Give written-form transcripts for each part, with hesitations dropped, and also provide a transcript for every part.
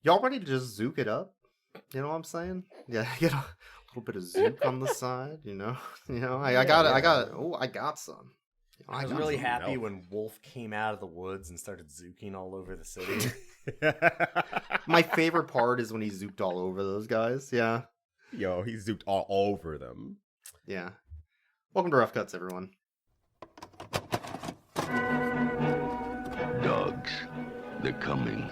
Y'all ready to just zook it up? You know what I'm saying? Yeah, get a little bit of zook on the side. You know. I got some. I was really happy when Wolf came out of the woods and started zooking all over the city. My favorite part is when he zooked all over those guys. Yeah. Yo, he zooked all over them. Yeah. Welcome to Rough Cuts, everyone. Dogs, they're coming.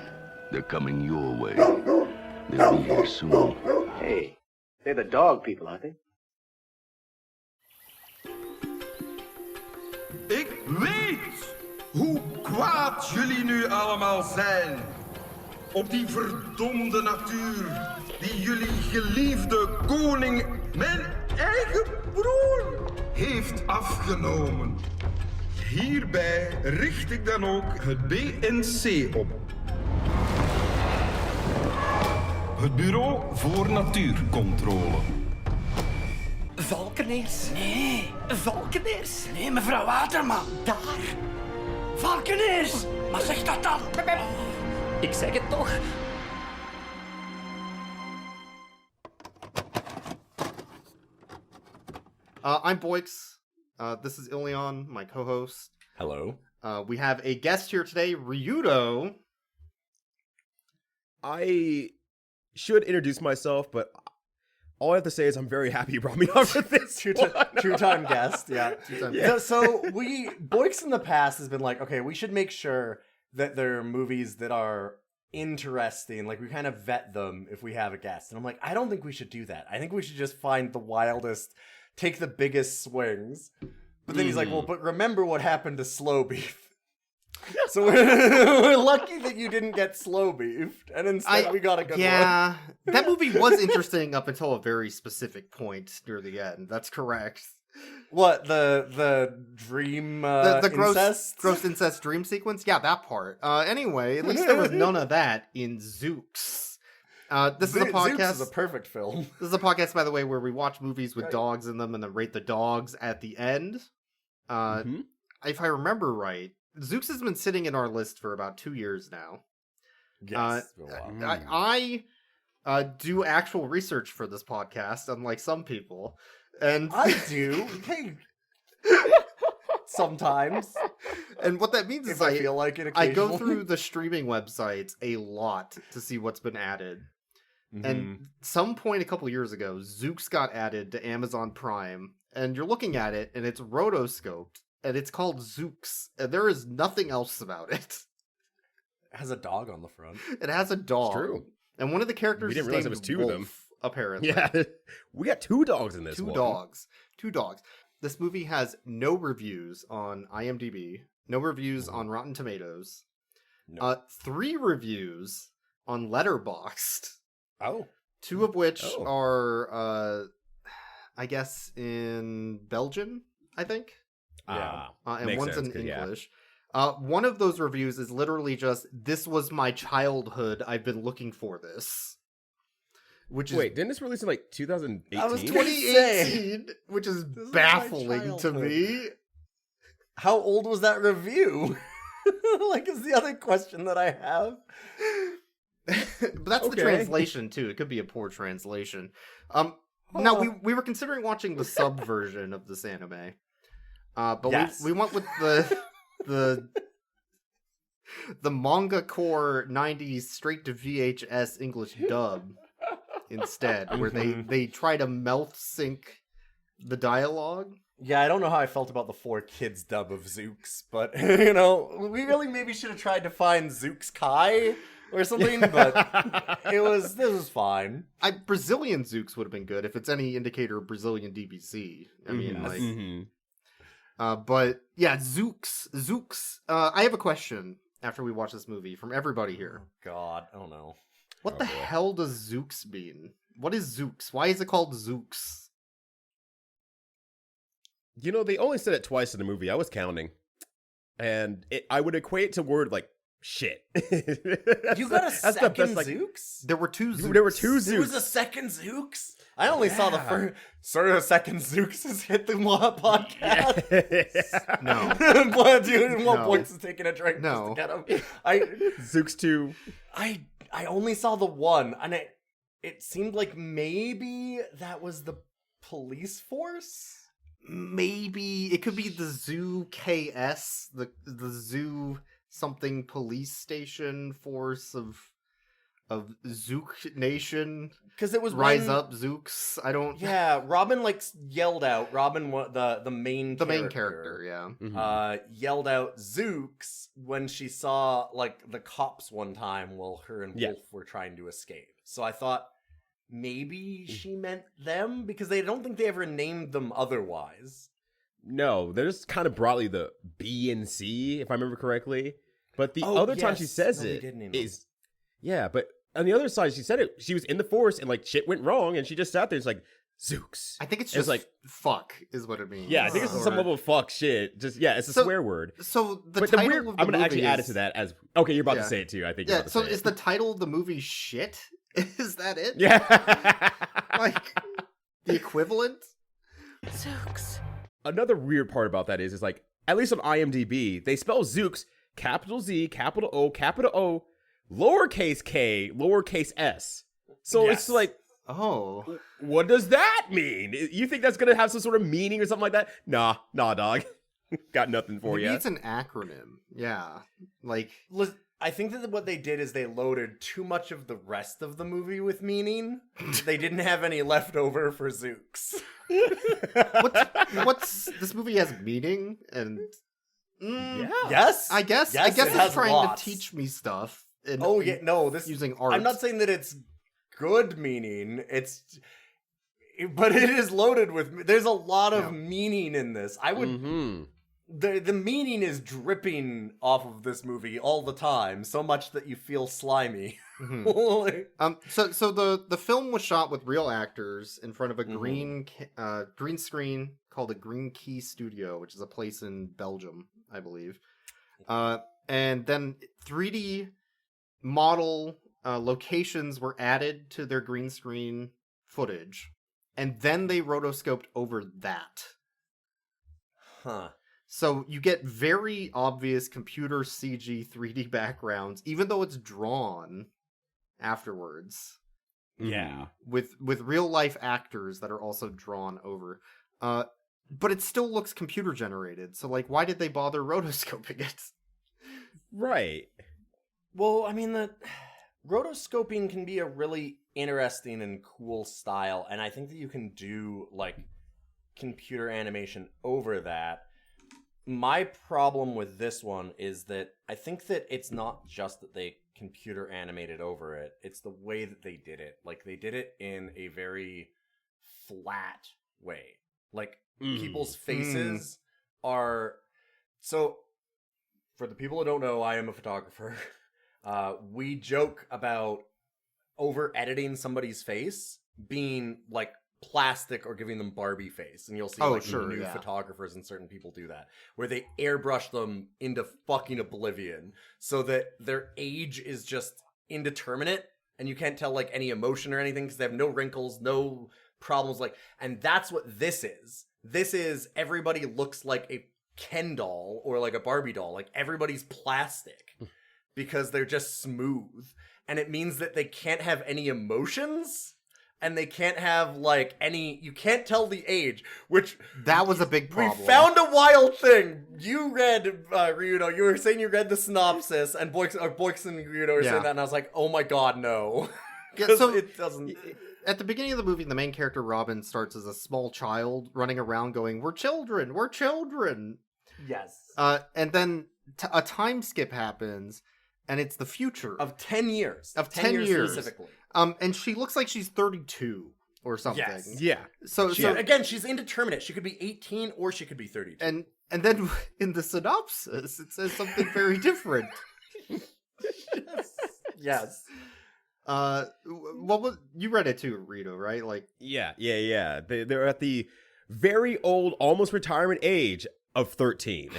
They're coming your way. They'll be here soon. Hey, they're the dog people, aren't they? Ik weet hoe kwaad jullie nu allemaal zijn. Op die verdomde natuur die jullie geliefde koning, mijn eigen broer, heeft afgenomen. Hierbij richt ik dan ook het BNC op. Het Bureau voor Natuurcontrole. Valkeneers? Nee. Valkeneers? Nee, mevrouw Waterman. Daar. Valkeneers! Maar zeg dat dan. Ik zeg het toch. I'm Boix. This is Ilion, my co-host. Hello. We have a guest here today, Ryyudo. I should introduce myself, but all I have to say is I'm very happy you brought me on for this. Two-time guest, yeah. Yeah. So Boix in the past has been like, okay, we should make sure that there are movies that are interesting. Like, we kind of vet them if we have a guest. And I'm like, I don't think we should do that. I think we should just find the wildest, take the biggest swings. But then he's like, well, but remember what happened to Slow Beef. So we're lucky that you didn't get Slow Beefed, and instead we got a good one. Yeah, that movie was interesting up until a very specific point near the end. That's correct. What, the dream The incest? gross incest dream sequence? Yeah, that part. Anyway, at least there was none of that in Zooks. This is a podcast. Zooks is a perfect film. This is a podcast, by the way, where we watch movies with dogs in them and then rate the dogs at the end. If I remember right, Zooks has been sitting in our list for about 2 years now. Yes. I do actual research for this podcast, unlike some people. And I do. Hey. Sometimes. And what that means is I feel like it I occasionally. go through the streaming websites a lot to see what's been added. And some point a couple years ago, Zooks got added to Amazon Prime, and you're looking at it, and it's rotoscoped, and it's called Zooks, and there is nothing else about it. It has a dog on the front. It has a dog. It's true. And one of the characters We didn't is realize named it was two of them. Wolf, apparently. Yeah, we got 2 dogs in this Two one. Two dogs. This movie has no reviews on IMDb, no reviews on Rotten Tomatoes, 3 reviews on Letterboxd. Oh. 2 of which are, I guess, in Belgian, I think. Yeah. And makes one's sense, in 'cause, yeah. English. One of those reviews is literally just, "This was my childhood. I've been looking for this." Which is Wait, didn't this release in like 2018? That was 2018, which is This is baffling my to me. How old was that review? Like, is the other question that I have. But that's the Okay. translation too. It could be a poor translation. Now we were considering watching the sub version of this anime, but Yes. we went with the manga core 90s straight to VHS English dub instead, where they try to mouth sync the dialogue. Yeah, I don't know how I felt about the 4Kids dub of Zooks, but, you know, we really maybe should have tried to find Zooks Kai or something, but this was fine. Brazilian Zooks would have been good if it's any indicator of Brazilian DBC. I mean, but yeah, Zooks. I have a question after we watch this movie from everybody here. Oh, God, I don't know. What the hell does Zooks mean? What is Zooks? Why is it called Zooks? You know, they only said it twice in the movie. I was counting. And I would equate it to word like shit. You got a second Zooks? There were 2 Zooks. There were 2 There was Zooks. a second Zooks? I only saw the first. Sort of a second Zooks has hit the podcast. No. But dude, No. Boix is taking a drink No. just to get him. Zooks 2. I I only saw the one, and it seemed like maybe that was the police force? Maybe it could be the ZOOks, the zoo something police station force of Zook Nation. Because it was Rise Up Zooks. I don't. Yeah, Robin yelled out. Robin, the main character, yeah. Mhm. Yelled out Zooks when she saw like the cops one time while her and Yeah. Wolf were trying to escape. So I thought maybe she meant them because they don't think they ever named them otherwise. No, there's kind of broadly the B and C, if I remember correctly. But the other time she yes. says No, they it did name them. is, yeah. But on the other side, she said it. She was in the forest and like shit went wrong, and she just sat there. It's like Zooks. I think it's It's just like- fuck is what it means. Yeah, I think it's Or- some level of fuck shit. Just it's a So, swear word. So the But title the weird, of the I'm gonna movie actually add it is- to that as okay. You're about Yeah. to say it too. I think. You're Yeah. about to So say is it. the title of the movie shit? Is that it? Yeah. Like the equivalent? Zooks. Another weird part about that is like at least on IMDb they spell Zooks capital Z capital O lowercase k lowercase s. So Yes. it's like, Oh. what does that mean? You think that's gonna have some sort of meaning or something like that? Nah, dog. Got nothing for Maybe you. it's an acronym. Yeah. Like I think that what they did is they loaded too much of the rest of the movie with meaning. They didn't have any left over for Zooks. what's this movie has meaning and Yeah. Yes? I guess Yes, it it's has trying lots. to teach me stuff. And Oh yeah, no, this using art. I'm not saying that it's good meaning. But it is loaded with. There's a lot of meaning in this. I would. Mm-hmm. The meaning is dripping off of this movie all the time, so much that you feel slimy. Mhm. So the film was shot with real actors in front of a green screen called a Green Key Studio, which is a place in Belgium, I believe. And then 3D model locations were added to their green screen footage, and then they rotoscoped over that. Huh. So you get very obvious computer CG 3D backgrounds, even though it's drawn afterwards Yeah. with real life actors that are also drawn over. But it still looks computer generated. So like, why did they bother rotoscoping it? Right. Well, I mean, the rotoscoping can be a really interesting and cool style, and I think that you can do like computer animation over that. My problem with this one is that I think that it's not just that they computer animated over it, it's the way that they did it. Like, they did it in a very flat way. Like, people's faces are... So, for the people who don't know, I am a photographer. We joke about over-editing somebody's face being, like, plastic or giving them Barbie face, and you'll see new photographers and certain people do that, where they airbrush them into fucking oblivion so that their age is just indeterminate and you can't tell like any emotion or anything because they have no wrinkles, no problems, like, and that's what this is. This is everybody looks like a Ken doll or like a Barbie doll, like everybody's plastic because they're just smooth, and it means that they can't have any emotions. And they can't have, like, any... You can't tell the age, which... That was a big problem. We found a wild thing. You read, Ryyudo, you were saying you read the synopsis, and Boyks and Ryyudo were saying that, and I was like, oh my god, no. Yeah, so it doesn't... At the beginning of the movie, the main character, Robin, starts as a small child running around going, we're children! Yes. And then a time skip happens, and it's the future. Of 10 years. Of 10 years. specifically. And she looks like she's 32 or something. Yes. Yeah. So Again, she's indeterminate. She could be 18 or she could be 32. and then in the synopsis, it says something very different. Yes. What was you read it too, Ryyudo, right? Like, Yeah. They're at the very old, almost retirement age of 13.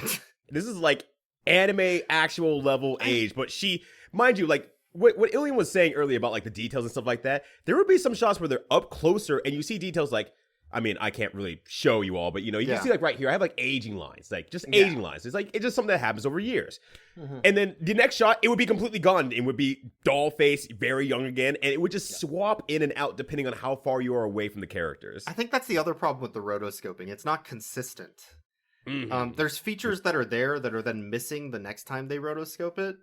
This is like anime actual level age, but she, mind you, like what Ilian was saying earlier about like the details and stuff like that, there would be some shots where they're up closer and you see details like, I mean, I can't really show you all, but you Yeah. can see like right here, I have like aging lines, like just aging lines. It's just something that happens over years. And then the next shot, it would be completely gone. It would be doll face, very young again, and it would just swap in and out depending on how far you are away from the characters. I think that's the other problem with the rotoscoping. It's not consistent. There's features that are there that are then missing the next time they rotoscope it.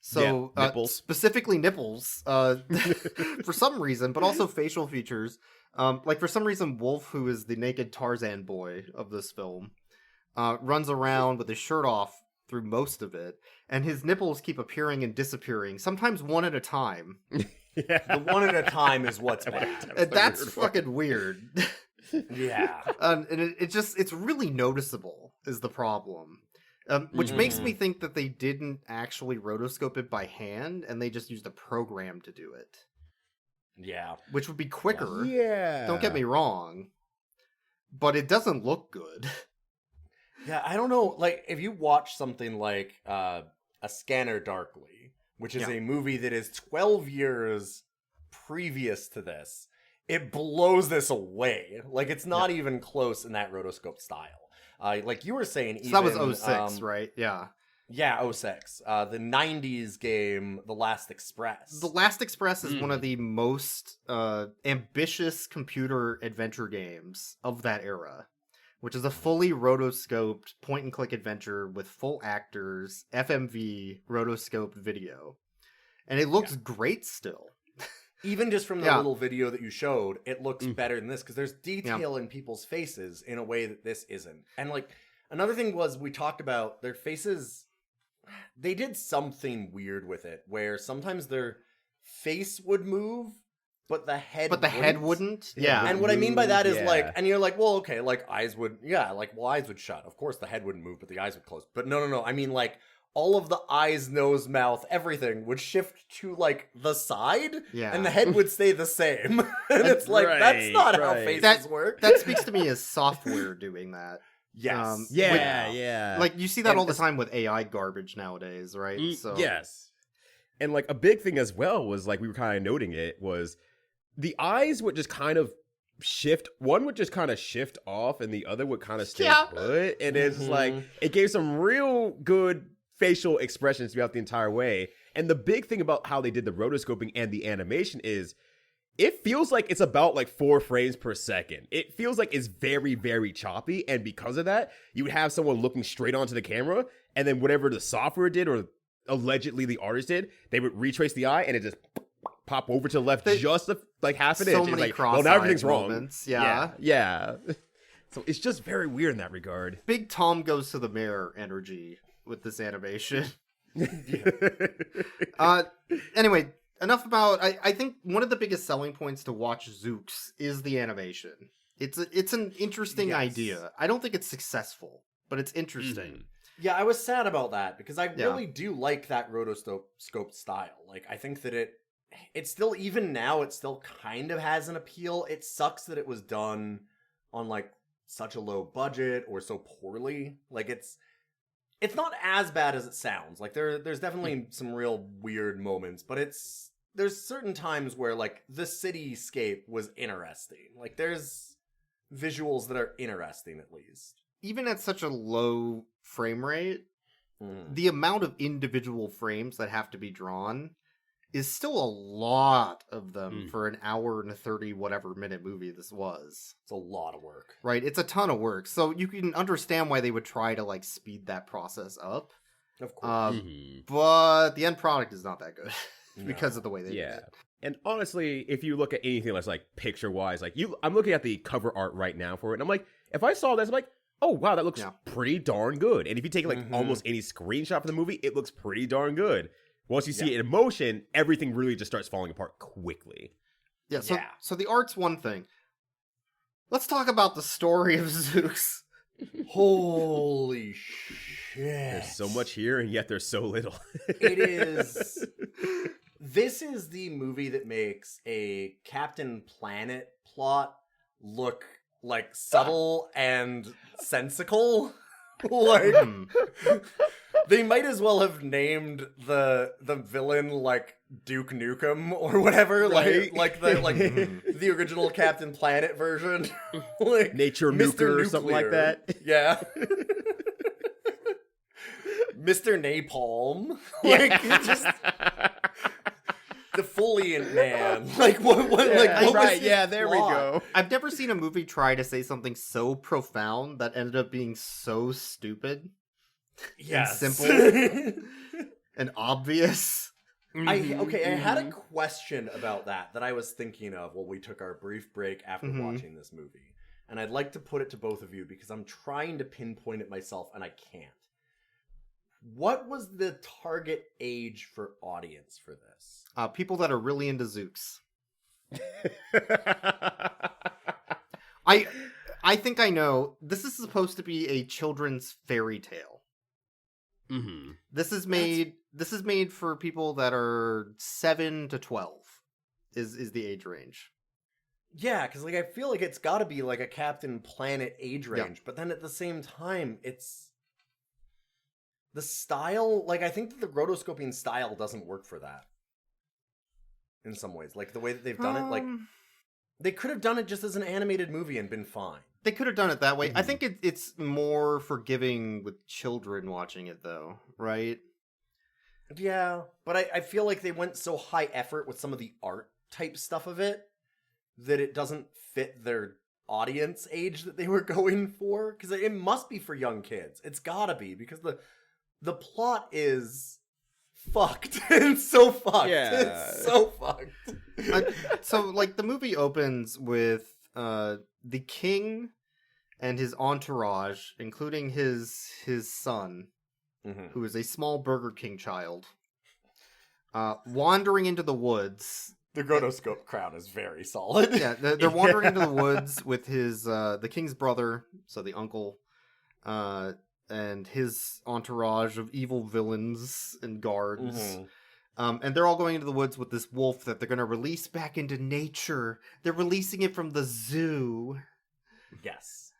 So nipples. Specifically nipples, for some reason, but also facial features. Like for some reason, Wolf, who is the naked Tarzan boy of this film, runs around with his shirt off through most of it, and his nipples keep appearing and disappearing, sometimes one at a time. The one at a time is what's bad. And that's fucking weird. Yeah. And it's really noticeable is the problem. Which makes me think that they didn't actually rotoscope it by hand, and they just used a program to do it. Yeah. Which would be quicker. Yeah. Don't get me wrong. But it doesn't look good. Yeah, I don't know. Like, if you watch something like A Scanner Darkly, which is a movie that is 12 years previous to this, it blows this away. Like, it's not even close in that rotoscope style. Like you were saying, So that was 06, right? Yeah. Yeah, 06. The 90s game, The Last Express. The Last Express is one of the most ambitious computer adventure games of that era, which is a fully rotoscoped point-and-click adventure with full actors, FMV, rotoscoped video. And it looks great still. Even just from the little video that you showed, it looks better than this, because there's detail in people's faces in a way that this isn't. And, like, another thing was we talked about their faces. They did something weird with it, where sometimes their face would move, but the head head wouldn't? Yeah. And what I mean by that is, like, and you're like, well, okay, like, eyes would, eyes would shut. Of course, the head wouldn't move, but the eyes would close. But no. I mean, like, all of the eyes, nose, mouth, everything would shift to, like, the side, and the head would stay the same. And it's like, that's not how faces work. That speaks to me as software doing that. Yes. Yeah. Like, you see that all the time with AI garbage nowadays, right? So Yes. And, like, a big thing as well was, like, we were kind of noting it, was the eyes would just kind of shift. One would just kind of shift off, and the other would kind of stay put. And it's like, it gave some real good facial expressions throughout the entire way. And the big thing about how they did the rotoscoping and the animation is it feels like it's about like 4 frames per second. It feels like it's very, very choppy. And because of that, you would have someone looking straight onto the camera, and then whatever the software did or allegedly the artist did, they would retrace the eye and it just pop over to the left just like half an inch. So many like, well, now everything's moments. wrong. Yeah. So it's just very weird in that regard. Big Tom goes to the mirror energy with this animation. Anyway, enough about. I think one of the biggest selling points to watch Zooks is the animation. It's an interesting idea. I don't think it's successful, but it's interesting. Yeah, I was sad about that because I really do like that rotoscope style. Like, I think that it still, even now, it still kind of has an appeal. It sucks that it was done on like such a low budget or so poorly. Like, it's not as bad as it sounds. Like, there's definitely some real weird moments, but there's certain times where, like, the cityscape was interesting. Like, there's visuals that are interesting, at least. Even at such a low frame rate, the amount of individual frames that have to be drawn is still a lot of them for an hour and a 30 whatever minute movie this was. It's a lot of work. Right, it's a ton of work. So you can understand why they would try to like speed that process up. Of course. But the end product is not that good because of the way they did it. And honestly, if you look at anything that's like picture-wise, like I'm looking at the cover art right now for it, and I'm like, if I saw this, I'm like, oh wow, that looks pretty darn good. And if you take like almost any screenshot from the movie, it looks pretty darn good. Once you see it in motion, everything really just starts falling apart quickly. So the art's one thing. Let's talk about the story of Zooks. Holy shit. There's so much here, and yet there's so little. It is. This is the movie that makes a Captain Planet plot look like subtle and sensical. Like, They might as well have named the villain like Duke Nukem or whatever, Right. like the original Captain Planet version, like Nature Mr. Nuker or something like Nuclear. that. Yeah. Mr. Napalm, like just the Foliant Man, like what was right, his yeah, there we plot? go. I've never seen a movie try to say something so profound that ended up being so stupid Yes. and simple and obvious. I had a question about that I was thinking of while we took our brief break after watching this movie. And I'd like to put it to both of you because I'm trying to pinpoint it myself and I can't. What was the target age for audience for this? People that are really into Zooks. I think I know. This is supposed to be a children's fairy tale. Mm-hmm. This is made for people that are 7 to 12 is the age range. Yeah, because like I feel like it's got to be like a Captain Planet age range, but then at the same time, it's the style. Like I think that the rotoscoping style doesn't work for that. In some ways, like the way that they've done it, like they could have done it just as an animated movie and been fine. They could have done it that way. I think it's more forgiving with children watching it, though, right? Yeah, but I feel like they went so high effort with some of the art type stuff of it that it doesn't fit their audience age that they were going for. Because it must be for young kids. It's gotta be, because the plot is fucked. It's so fucked. Yeah. It's so fucked. So, like, the movie opens with the king and his entourage, including his son, who is a small Burger King child, wandering into the woods. The rotoscope crowd is very solid. Yeah, they're wandering into the woods with his the king's brother, so the uncle, and his entourage of evil villains and guards. And they're all going into the woods with this wolf that they're going to release back into nature. They're releasing it from the zoo. Yes.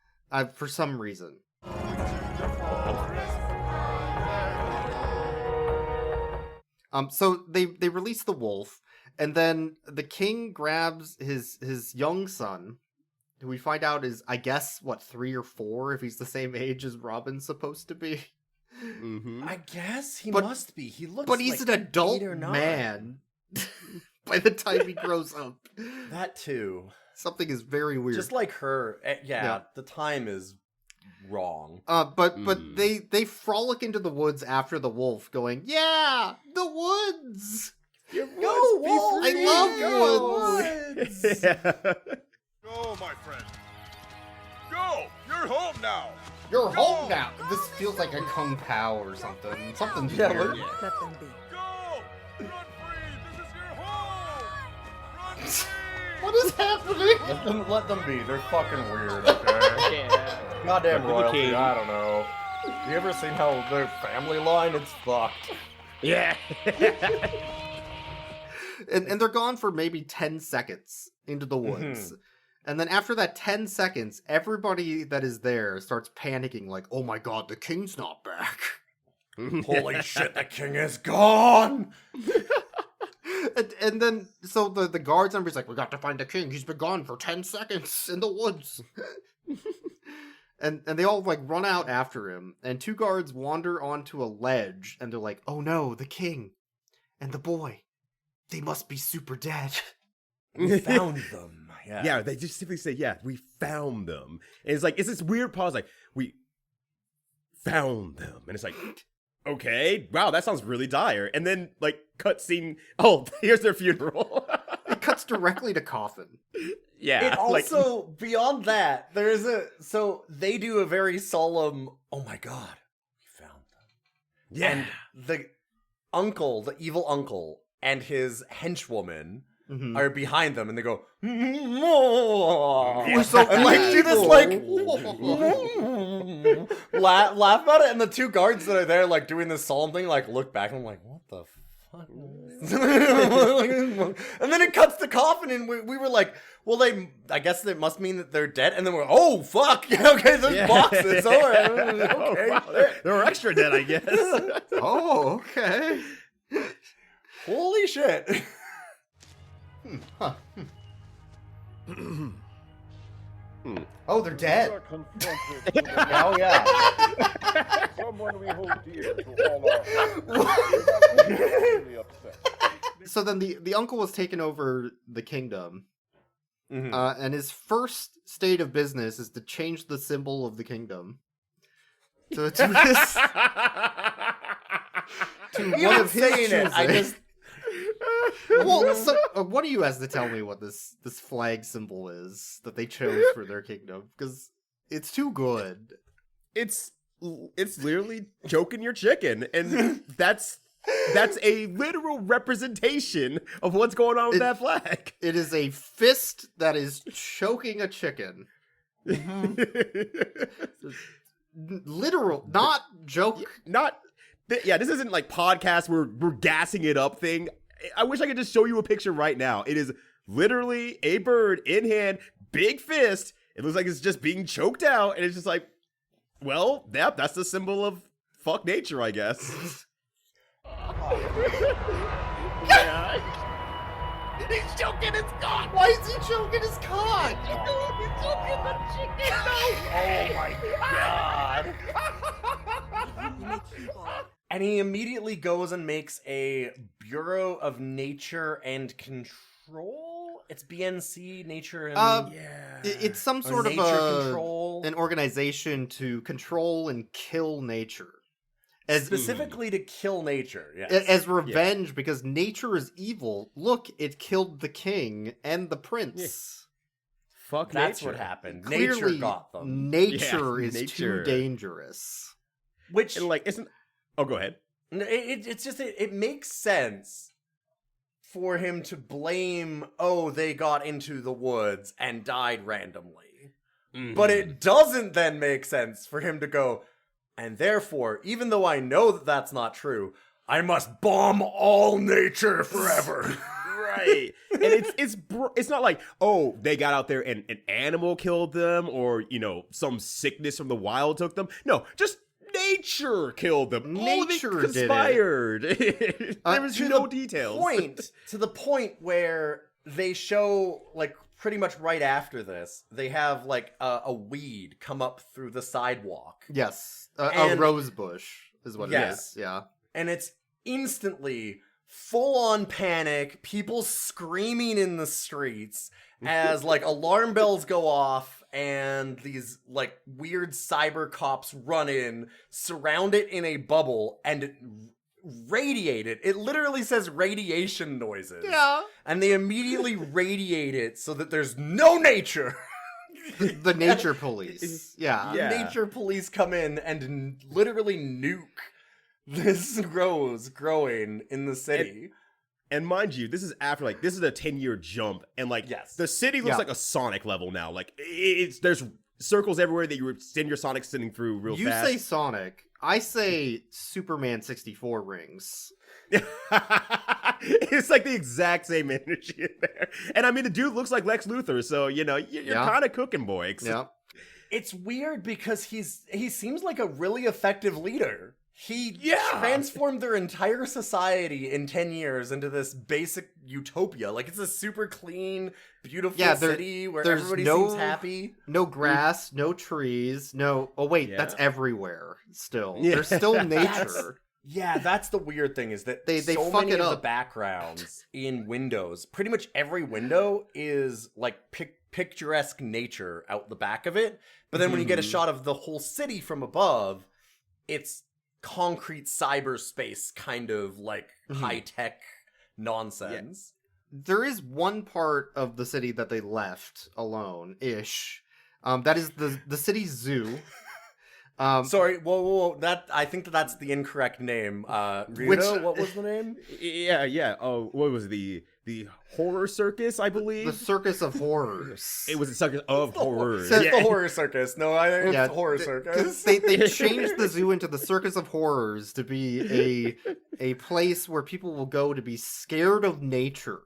For some reason. So they release the wolf, and then the king grabs his young son, who we find out is, I guess, 3 or 4, if he's the same age as Robin's supposed to be. I guess he must be. He looks But he's like an adult 8 or 9. man by the time he grows up. That too. Something is very weird. Just like her. Yeah, the time is wrong. But they frolic into the woods after the wolf, going, "Yeah, the woods! Go, wolf! I love woods!" Go, my friend. Go! You're home now! You're home now! This feels like a Kung Pao or something. Something's weird. Let them be. Go! Run free! This is your home! Run free! What is happening? Let them be. They're fucking weird, okay? Goddamn royalty, I don't know. You ever seen how their family line? It's fucked. Yeah. and they're gone for maybe 10 seconds into the woods. And then after that 10 seconds, everybody that is there starts panicking, like, "Oh my god, the king's not back." Holy shit, the king is gone! And then, so the guards member's like, "We got to find the king. He's been gone for 10 seconds in the woods." and they all, like, run out after him. And 2 guards wander onto a ledge, and they're like, "Oh no, the king and the boy. They must be super dead." We found them. Yeah, they just simply say, "Yeah, we found them." And it's like, it's this weird pause, like, "We found them." And it's like, okay, wow, that sounds really dire. And then, like, cutscene, oh, here's their funeral. It cuts directly to coffin. Yeah. It also, beyond that, so they do a very solemn, "Oh my god, we found them." Yeah. And the uncle, the evil uncle, and his henchwoman are behind them, and they go, We're so and like do this like laugh about it, and the 2 guards that are there like doing this solemn thing like look back and I'm like, what the fuck? And then it cuts the coffin, and we were like, well, I guess it must mean that they're dead. And then we're, oh, fuck. Yeah, okay, there's boxes. All right. Okay. Oh, wow. They're extra dead, I guess. Oh, okay. Holy shit. Huh. Oh, they're dead. We are confronted with the Oh, yeah. someone we hold dear to all our hearts. Really upset. So then the uncle has taken over the kingdom, and his first state of business is to change the symbol of the kingdom. To this, to one of his choosing. I just... Well, so, what do you has to tell me what this flag symbol is that they chose for their kingdom? Because it's too good. It's literally choking your chicken, and that's a literal representation of what's going on with that flag. It is a fist that is choking a chicken. Literal, not joke. This isn't like podcast where we're gassing it up thing. I wish I could just show you a picture right now. It is literally a bird in hand, big fist. It looks like it's just being choked out, and it's just like, well, yep, that's the symbol of fuck nature, I guess. He's choking his cock. Why is he choking his cock? He's choking the chicken. Oh my god. And he immediately goes and makes a Bureau of Nature and Control. It's BNC, Nature and... It's some sort of an organization to control and kill nature. Specifically to kill nature, yes. As revenge, because nature is evil. Look, it killed the king and the prince. Fuck That's nature. what happened. Clearly, nature got them. Nature is nature. too dangerous. Which... And like, isn't... Oh, go ahead. It's just, it makes sense for him to blame, oh, they got into the woods and died randomly. But it doesn't then make sense for him to go, and therefore, even though I know that that's not true, I must bomb all nature forever. Right. And it's not like, oh, they got out there and an animal killed them, or, some sickness from the wild took them. No, just nature killed them. Nature they conspired. did it. There was no details. To the point where they show, like, pretty much right after this, they have, like, a weed come up through the sidewalk. Yes. A rose bush is what it is. Yeah. And it's instantly full-on panic, people screaming in the streets as, like, alarm bells go off, and these, like, weird cyber cops run in, surround it in a bubble, and radiate it. It literally says radiation noises. Yeah. And they immediately radiate it so that there's no nature. The nature police. Yeah. Nature police come in and literally nuke this rose growing in the city. And mind you, this is after, like, this is a 10-year jump, and, like, the city looks like a Sonic level now. Like, there's circles everywhere that you would send your Sonic sending through real fast. You say Sonic. I say Superman 64 rings. It's like the exact same energy in there. And, I mean, the dude looks like Lex Luthor, so, you're kind of cooking, boy. Yeah. It's weird because he seems like a really effective leader. He transformed their entire society in 10 years into this basic utopia. Like, it's a super clean, beautiful city where everybody seems happy. No grass, no trees, no... Oh, wait, that's everywhere still. There's still nature. That's the weird thing, is that they so fuck many it of the up. backgrounds in windows, pretty much every window is, like, picturesque nature out the back of it. But then when you get a shot of the whole city from above, it's concrete cyberspace kind of, like, high-tech nonsense. There is one part of the city that they left alone-ish. That is the city's zoo. Sorry, whoa. I think that's the incorrect name. Ryyudo, what was the name? Yeah. Oh, what was the the horror circus, I believe. The Circus of Horrors. It was a circus of horrors. It's the horror circus. No, I think it's the horror 'cause circus. They changed the zoo into the Circus of Horrors to be a place where people will go to be scared of nature.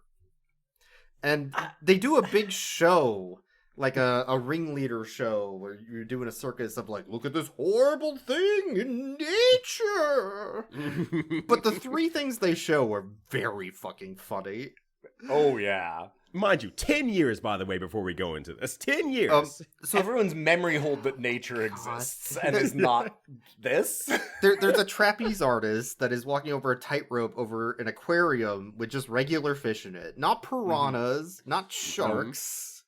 And they do a big show, like a ringleader show, where you're doing a circus of like, look at this horrible thing in nature. But the 3 things they show are very fucking funny. Oh, yeah. Mind you, 10 years, by the way, before we go into this. 10 years. So everyone's memory hold that nature exists and is not this. There's a trapeze artist that is walking over a tightrope over an aquarium with just regular fish in it. Not piranhas, not sharks,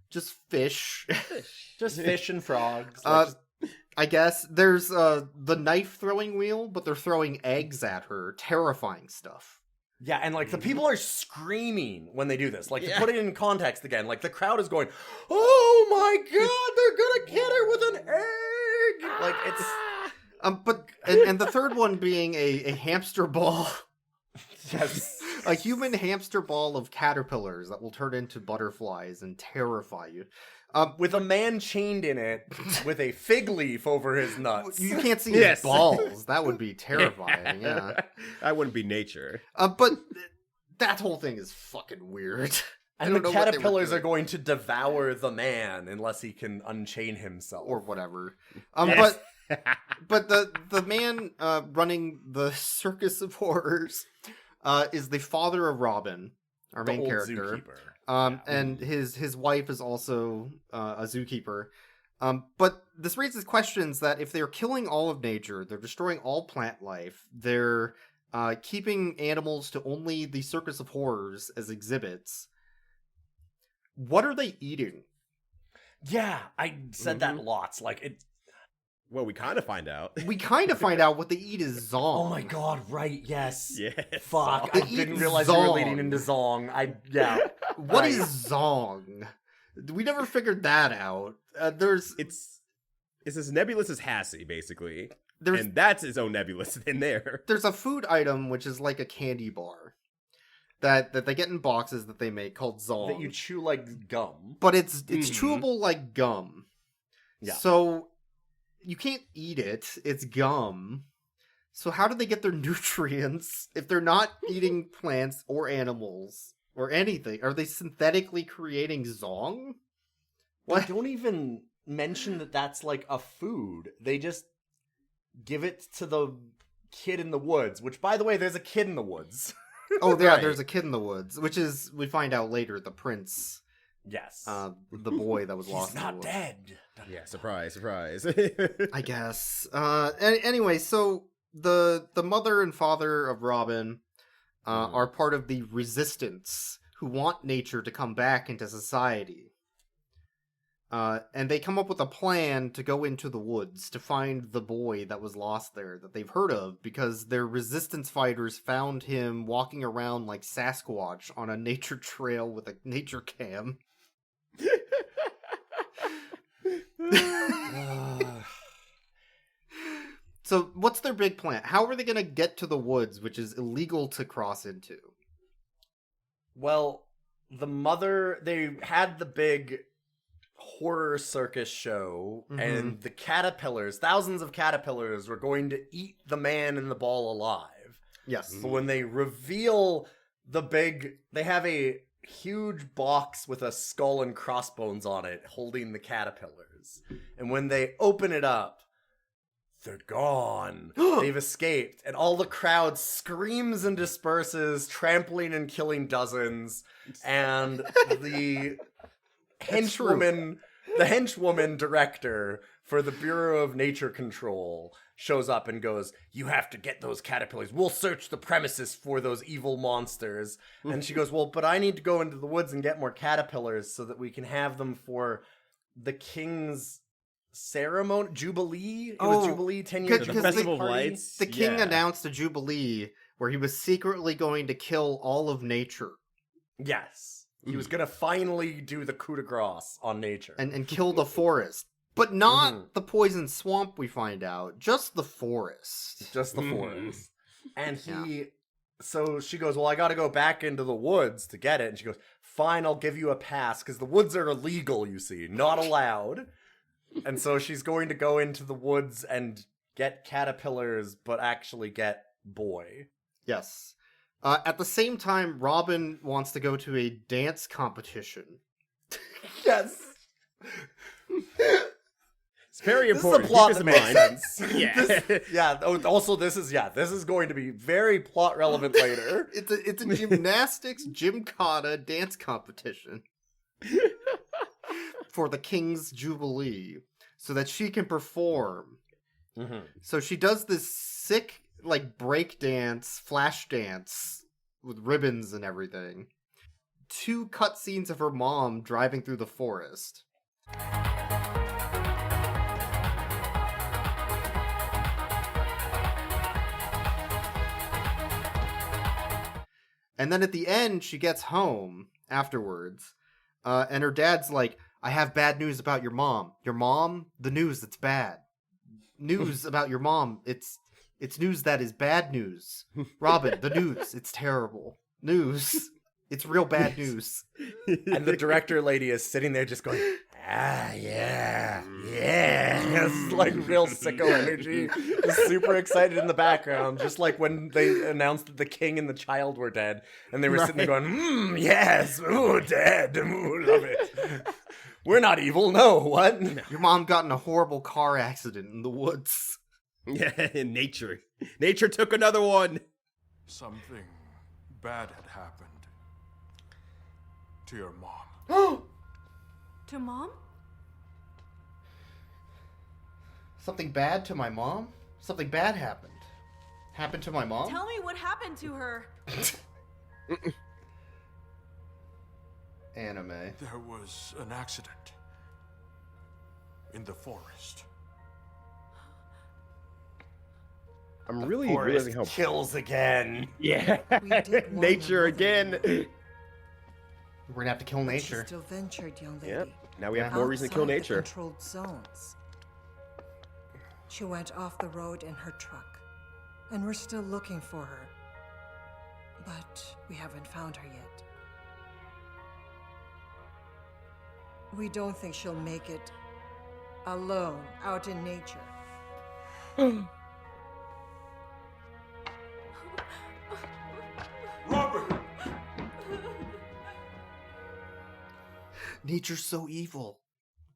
just fish. Just fish and frogs. I guess there's the knife throwing wheel, but they're throwing eggs at her. Terrifying stuff. Yeah, and like the people are screaming when they do this. Like to put it in context again, like the crowd is going, "Oh my god, they're gonna get her with an egg!" Like it's but and the third one being a hamster ball. yes, A human hamster ball of caterpillars that will turn into butterflies and terrify you. with a man chained in it with a fig leaf over his nuts. You can't see his balls. That would be terrifying. Yeah, That wouldn't be nature. but that whole thing is fucking weird. And the caterpillars are going to devour the man unless he can unchain himself or whatever. But the man running the Circus of Horrors is the father of Robin, our main character. Zookeeper. And his wife is also a zookeeper. But this raises questions that if they're killing all of nature, they're destroying all plant life, they're keeping animals to only the Circus of Horrors as exhibits, what are they eating? Yeah, I said that lots. Like it. Well, we kind of find out. We kind of find out what they eat is Zong. Oh my god! Right? Yes. Yes. Fuck! They I eat didn't realize you were Zong. leading into Zong. What Right. is Zong? We never figured that out. It's as nebulous as Hassie, basically. There's And that's his own nebulous in there. there's a food item which is like a candy bar that they get in boxes that they make called Zong. that you chew like gum. But it's chewable like gum. Yeah. So you can't eat it. It's gum. So how do they get their nutrients if they're not eating plants or animals or anything? Are they synthetically creating Zong? They don't even mention that that's like a food. They just give it to the kid in the woods, which, by the way, there's a kid in the woods. Oh, yeah, Right. there's a kid in the woods, which is, we find out later, the prince, Yes. the boy that was lost He's in the not woods. dead. Yeah, surprise. I guess. Anyway, so the mother and father of Robin are part of the resistance who want nature to come back into society. And they come up with a plan to go into the woods to find the boy that was lost there that they've heard of because their resistance fighters found him walking around like Sasquatch on a nature trail with a nature cam. So what's their big plan? How are they going to get to the woods, which is illegal to cross into? Well, the mother, they had the big horror circus show, and the caterpillars, thousands of caterpillars, were going to eat the man and the ball alive. Yes. But when they reveal they have a huge box with a skull and crossbones on it holding the caterpillars. And when they open it up, they're gone. They've escaped. And all the crowd screams and disperses, trampling and killing dozens. And the henchwoman director for the Bureau of Nature Control shows up and goes, "You have to get those caterpillars. We'll search the premises for those evil monsters." And she goes, "Well, but I need to go into the woods and get more caterpillars so that we can have them for the king's ceremony, Jubilee." It was Jubilee 10 years because The Festival of party. Lights. The king Yeah. announced a jubilee where he was secretly going to kill all of nature Yes. He was going to finally do the coup de grace on nature. and kill the forest. But not the poison swamp, we find out. Just the forest. Just the forest. And he So she goes, well, I got to go back into the woods to get it. And she goes, fine, I'll give you a pass because the woods are illegal, you see, not allowed. And so she's going to go into the woods and get caterpillars, but actually get boy. Yes. At the same time, Robin wants to go to a dance competition. Yes. It's very This is a important. plot Keep that this in makes mind. sense. Yeah. Also, this is going to be very plot relevant later. It's a gymnastics gymkhana dance competition for the King's Jubilee so that she can perform. Mm-hmm. So she does this sick, like, break dance, flash dance with ribbons and everything. 2 cutscenes of her mom driving through the forest. And then at the end, she gets home afterwards, and her dad's like, I have bad news about your mom. Your mom? The news that's bad. News about your mom. It's news that is bad news. Robin, the news. It's terrible. News. It's real bad news. And the director lady is sitting there just going, yeah. It's like real sicko energy. Just super excited in the background. Just like when they announced that the king and the child were dead. And they were sitting there going, yes, ooh, dead, ooh, love it. We're not evil, no, what? Your mom got in a horrible car accident in the woods. Yeah, in nature. Nature took another one. Something bad had happened to your mom. To Mom? Something bad to my mom? Something bad happened. Happened to my mom? Tell me what happened to her. Anime. There was an accident in the forest. I'm really Forest realizing how kills again. Yeah, nature again. We're gonna have to kill nature. She still ventured, young lady. Yep. Now we have more reason to kill Outside the nature. Controlled zones. She went off the road in her truck, and we're still looking for her. But we haven't found her yet. We don't think she'll make it alone out in nature. Robin! Nature's so evil.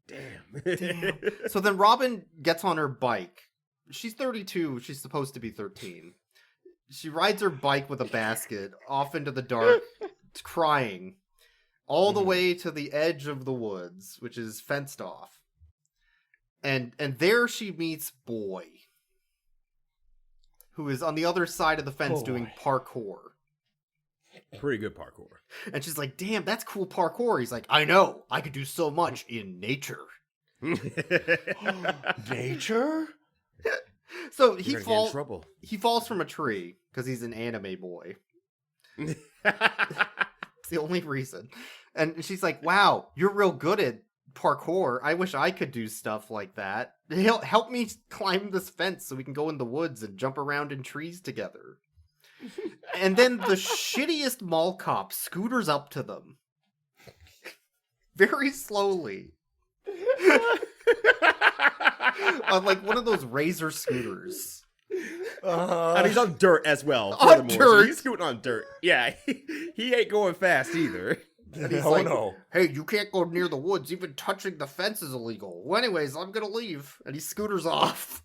Damn. So then Robin gets on her bike. She's 32. She's supposed to be 13. She rides her bike with a basket off into the dark, crying, all the way to the edge of the woods, which is fenced off. And there she meets Boy, who is on the other side of the fence doing parkour. Pretty good parkour. And she's like, damn, that's cool parkour. He's like, I know. I could do so much in nature. Nature? So he You're gonna get in trouble. He falls from a tree because he's an anime boy. It's the only reason. And she's like, wow, you're real good at parkour. I wish I could do stuff like that. Help me climb this fence so we can go in the woods and jump around in trees together. And then the shittiest mall cop scooters up to them. Very slowly. On like one of those razor scooters. And he's on dirt as well. On furthermore. dirt? So he's scooting on dirt. Yeah, he ain't going fast either. And he's like, hey, you can't go near the woods. Even touching the fence is illegal. Well, anyways, I'm gonna leave. And he scooters off.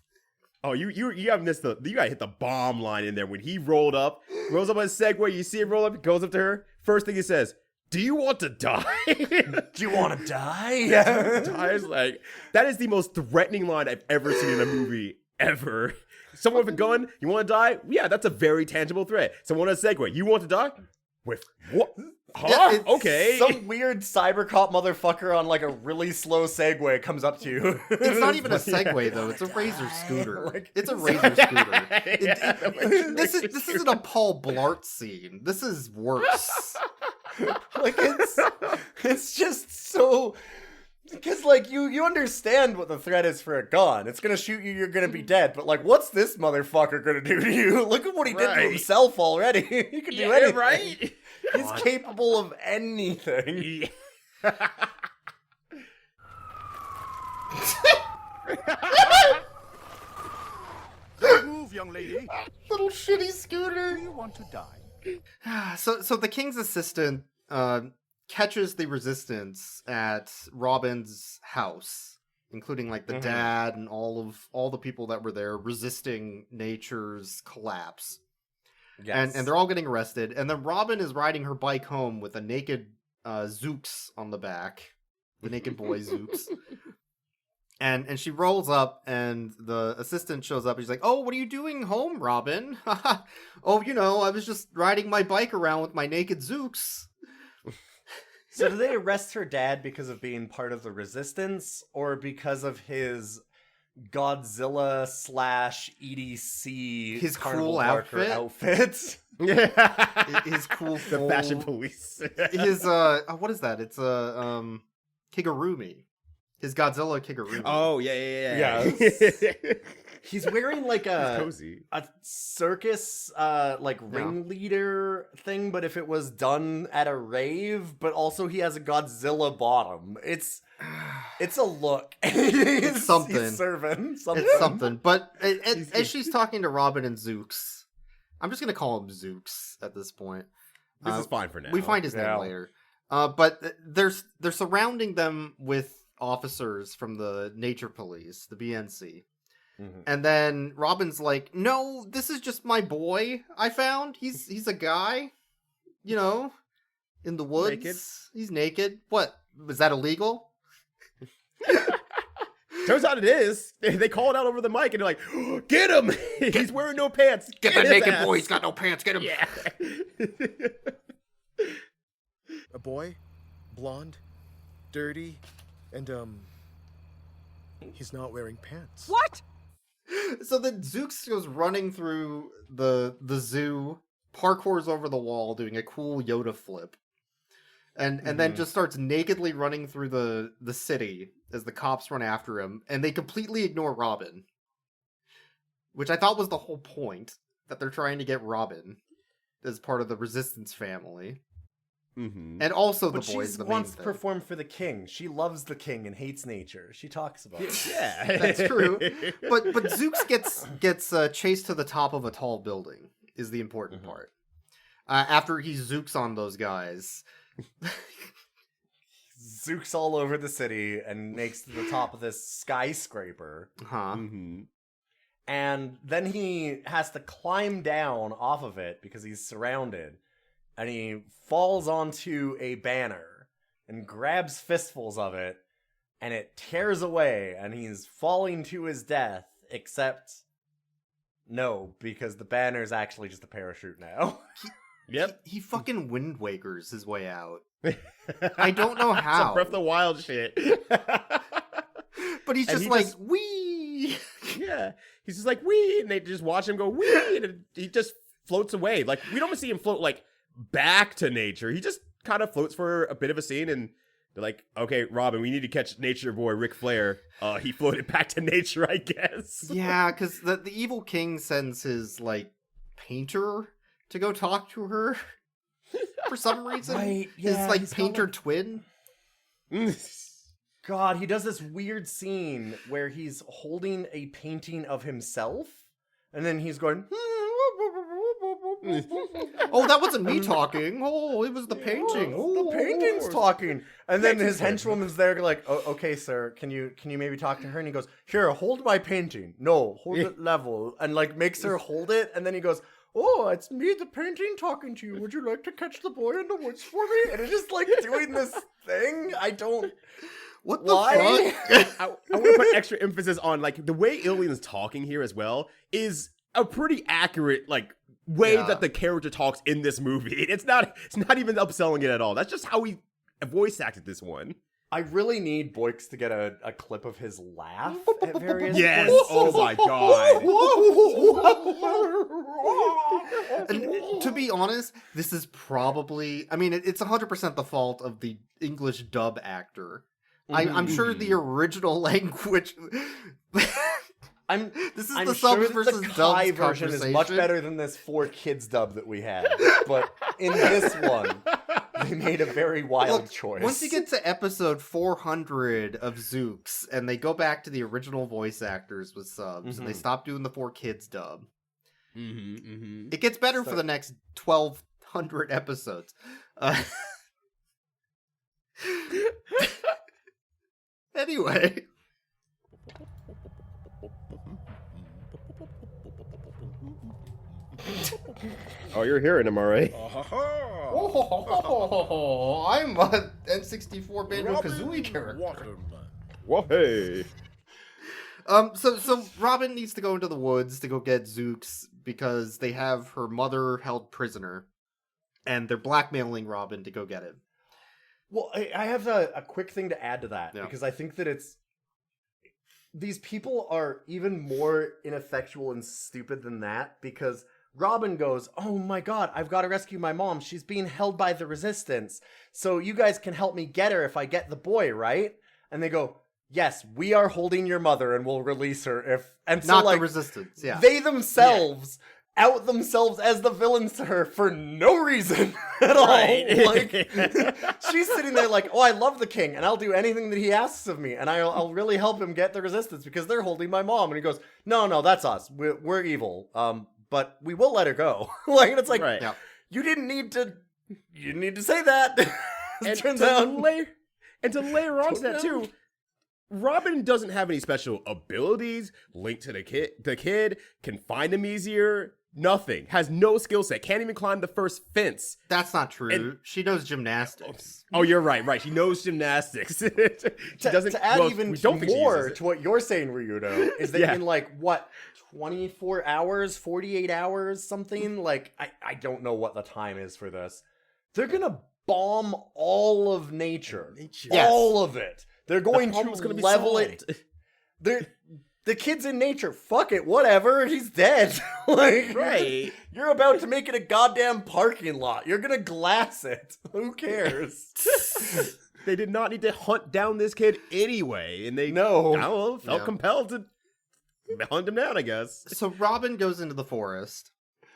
Oh, you have missed you gotta hit the bomb line in there when he rolls up on a Segway. You see him roll up, he goes up to her. First thing he says, "Do you want to die? Do you want to die?" Dies like that is the most threatening line I've ever seen in a movie ever. Someone with a gun, you want to die? Yeah, that's a very tangible threat. Someone on a Segway, you want to die? With what? Huh? Yeah, Okay. Some weird cybercop motherfucker on like a really slow Segway comes up to you. It's not even a Segway though. It's a razor scooter. It's a razor scooter. This isn't a Paul Blart scene. This is worse. Like it's just so Because, like, you understand what the threat is for a gun. It's gonna shoot you, you're gonna be dead. But, like, what's this motherfucker gonna do to you? Look at what he did to himself already. He can do anything. Right? He's capable of anything. Move, young lady. Little shitty scooter. Do you want to die? So the king's assistant catches the resistance at Robin's house, including like the dad and all the people that were there resisting nature's collapse. Yes. And they're all getting arrested. And then Robin is riding her bike home with a naked Zooks on the back, the naked boy Zooks. And she rolls up, and the assistant shows up, and she's like, "Oh, what are you doing home, Robin?" "Oh, I was just riding my bike around with my naked Zooks." So do they arrest her dad because of being part of the resistance, or because of his Godzilla / EDC his Carnival cool Barker outfit? His cool The fashion police. His what is that? It's a Kigurumi. His Godzilla Kigurumi. Oh, yeah. He's wearing like a circus ringleader thing, but if it was done at a rave, but also he has a Godzilla bottom. It's a look. It's something. He's serving something. It's something. But as she's talking to Robin and Zooks, I'm just gonna call him Zooks at this point. This is fine for now. We find his name later. But they're surrounding them with officers from the nature police, the BNC. And then Robin's like, "No, this is just my boy I found. He's a guy, in the woods. Naked. He's naked. What? Was that illegal?" Turns out it is. They call it out over the mic, and they're like, "Oh, get him! He's wearing no pants. Get that naked boy. He's got no pants. Get him." Yeah. A boy, blonde, dirty, and he's not wearing pants. What? So then Zooks goes running through the zoo, parkours over the wall, doing a cool Yoda flip, and then just starts nakedly running through the city as the cops run after him, and they completely ignore Robin, which I thought was the whole point, that they're trying to get Robin as part of the Resistance family. And also the boys, the main wants thing. to perform for the king. She loves the king and hates nature. She talks about it. Yeah, That's true. But Zooks gets chased to the top of a tall building is the important part. After he Zooks on those guys. Zooks all over the city and makes to the top of this skyscraper. And then he has to climb down off of it because he's surrounded. And he falls onto a banner and grabs fistfuls of it, and it tears away, and he's falling to his death, except no, because the banner's actually just a parachute now. Yep. He fucking Wind Wakers his way out. I don't know how. Some Breath of the Wild shit. But he's just like, wee! Yeah. He's just like, wee! And they just watch him go, wee! And he just floats away. Like, we don't see him float, like, back to nature. He just kind of floats for a bit of a scene, and they're like, "Okay, Robin, we need to catch nature boy Ric Flair." He floated back to nature, I guess. Yeah, because the evil king sends his painter to go talk to her for some reason. Right, yeah, his painter twin. God, he does this weird scene where he's holding a painting of himself, and then he's going. Oh, that wasn't me talking. Oh, it was the painting. The painting's talking. And then his henchwoman's there like, "Oh, okay, sir, can you maybe talk to her?" And he goes, "Here, hold my painting. No, hold it level." And makes her hold it. And then he goes, "Oh, it's me, the painting, talking to you. Would you like to catch the boy in the woods for me?" And it's just doing this thing. I don't... What the fuck? I want to put extra emphasis on the way Ilian's talking here as well is a pretty accurate way that the character talks in this movie. It's not even upselling it at all. That's just how he voice acted this one. I really need Boyks to get a clip of his laugh at various Yes. points. Oh my god. And to be honest, this is probably, it's 100% the fault of the English dub actor. I'm sure the original language. This is I'm the sure subs that versus the Kai dubs version is much conversation. better than this 4Kids dub that we had. But in this one, they made a very wild choice. Once you get to episode 400 of Zooks, and they go back to the original voice actors with subs, and they stop doing the 4Kids dub, it gets better for the next 1,200 episodes. Anyway. Oh, you're hearing him, all right? Oh, I'm a N64 Banjo-Kazooie character. Well, hey. So Robin needs to go into the woods to go get Zooks because they have her mother held prisoner, and they're blackmailing Robin to go get him. Well, I have a quick thing to add to that, because I think that these people are even more ineffectual and stupid than that, because Robin goes, oh my god, I've got to rescue my mom. She's being held by the Resistance. So you guys can help me get her if I get the boy, right? And they go, yes, we are holding your mother and we'll release her if... And so, Not like, the Resistance, yeah. They themselves out themselves as the villains to her for no reason at all. Like, she's sitting there like, oh, I love the king and I'll do anything that he asks of me and I'll really help him get the Resistance because they're holding my mom. And he goes, no, that's us. We're evil. But we will let her go. Like, and it's like, you didn't need to say that. And turns to out, to layer onto that too, Robin doesn't have any special abilities linked to the kid. The kid can find him easier. Nothing. Has no skill set. Can't even climb the first fence. That's not true. She knows gymnastics. Oh, you're right. Right. She knows gymnastics. She doesn't. To add even we don't think she more uses it. to what you're saying, Ryyudo, is that in like what 24 hours, 48 hours, something like I don't know what the time is for this. They're gonna bomb all of nature. All of it. They're going to level it. The kid's in nature. Fuck it, whatever. He's dead. Like, right. You're about to make it a goddamn parking lot. You're gonna glass it. Who cares? They did not need to hunt down this kid anyway, and they felt compelled to hunt him down, I guess. So Robin goes into the forest,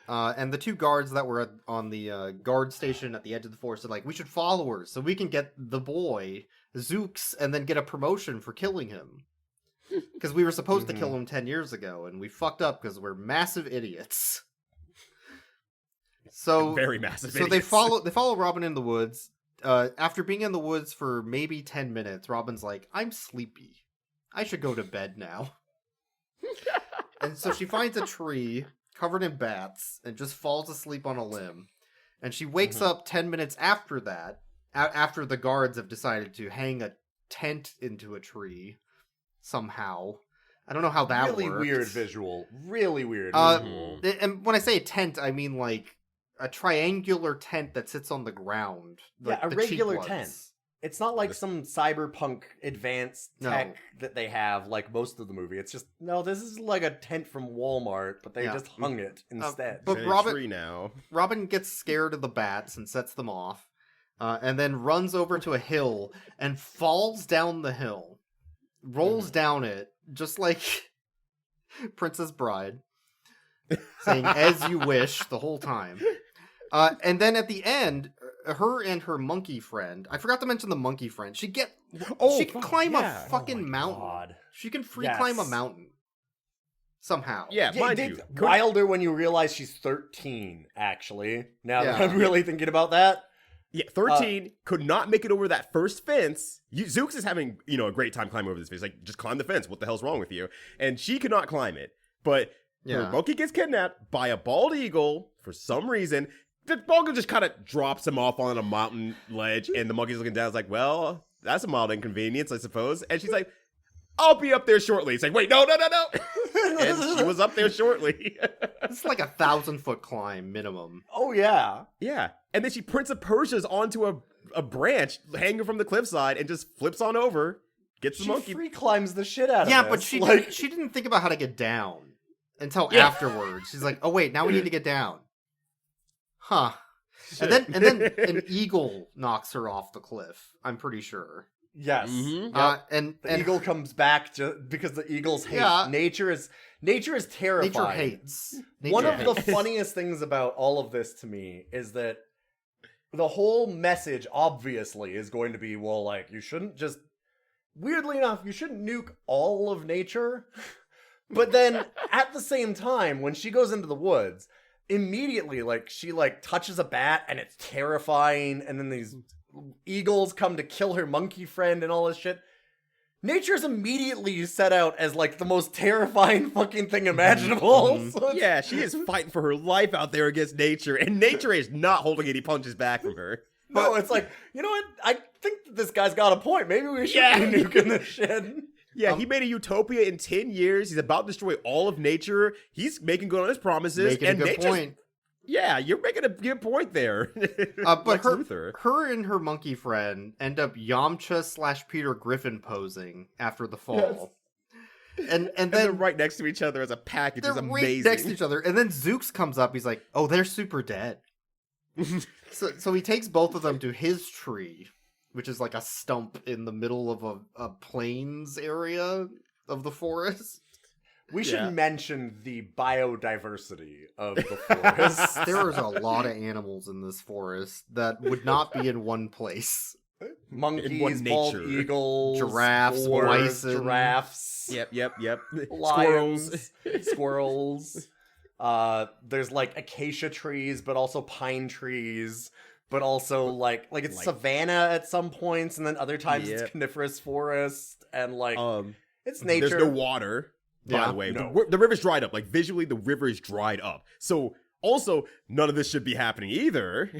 and the two guards that were on the guard station at the edge of the forest are like, we should follow her so we can get the boy, Zooks, and then get a promotion for killing him. Because we were supposed to kill him 10 years ago, and we fucked up because we're massive idiots. So very massive idiots. So they follow Robin in the woods. After being in the woods for maybe 10 minutes, Robin's like, I'm sleepy. I should go to bed now. And so she finds a tree covered in bats and just falls asleep on a limb. And she wakes up 10 minutes after that, after the guards have decided to hang a tent into a tree somehow. I don't know how that really worked. Weird visual. Really weird visual. And when I say a tent, I mean like a triangular tent that sits on the ground. Yeah, a regular tent. It's not like some cyberpunk advanced tech that they have like most of the movie. It's just, no, this is like a tent from Walmart, but they just hung it instead. But Robin gets scared of the bats and sets them off, and then runs over to a hill and falls down the hill. Rolls down it, just like Princess Bride, saying, as you wish, the whole time. And then at the end, her and her monkey friend, I forgot to mention the monkey friend, she can climb a fucking mountain. God. She can climb a mountain. Somehow. Yeah, mind you. Wilder when you realize she's 13, actually. Now that I'm really thinking about that. Yeah, 13 could not make it over that first fence. Zooks is having, a great time climbing over this fence. Like, just climb the fence. What the hell's wrong with you? And she could not climb it. But her monkey gets kidnapped by a bald eagle for some reason. The bald eagle just kind of drops him off on a mountain ledge, and the monkey's looking down. It's like, well, that's a mild inconvenience, I suppose. And she's like, I'll be up there shortly. It's like, wait, no. And she was up there shortly. It's like 1,000-foot climb minimum. Oh, yeah. Yeah. And then she Prince of Persia's onto a branch hanging from the cliffside and just flips on over, gets the monkey. She free climbs the shit out of Yeah, this. but she didn't think about how to get down until afterwards. She's like, oh, wait, now we need to get down. Huh. And then an eagle knocks her off the cliff, I'm pretty sure. Yes. And the eagle comes back just because the eagles hate. Yeah. Nature is terrifying. Nature hates. One of the hates. funniest things about all of this to me is that the whole message obviously is going to be, well, like, you shouldn't just, weirdly enough, you shouldn't nuke all of nature. But then at the same time, when she goes into the woods, immediately, like, she like touches a bat and it's terrifying, and then these eagles come to kill her monkey friend and all this shit. Nature's immediately set out as like the most terrifying fucking thing imaginable. So yeah, she is fighting for her life out there against nature, and nature is not holding any punches back from her. No, it's like, you know what? I think that this guy's got a point. Maybe we should be nuking this shit. Yeah, he made a utopia in 10 years. He's about to destroy all of nature. He's making good on his promises. Making a good point. Yeah, you're making a good point there. But her and her monkey friend end up Yamcha/Peter Griffin posing after the fall. Yes. And then they're right next to each other as a package. It's amazing. Right next to each other. And then Zooks comes up. He's like, oh, they're super dead. so he takes both of them to his tree, which is like a stump in the middle of a plains area of the forest. We should mention the biodiversity of the forest. There is a lot of animals in this forest that would not be in one place. Monkeys, bald eagles, giraffes, boars, bison. giraffes. Yep. Lions, squirrels. There's like acacia trees, but also pine trees. But also like it's savanna at some points, and then other times it's coniferous forest, and like it's nature. There's no water. By the way, the river's dried up. Like, visually, the river is dried up. So, also, none of this should be happening either.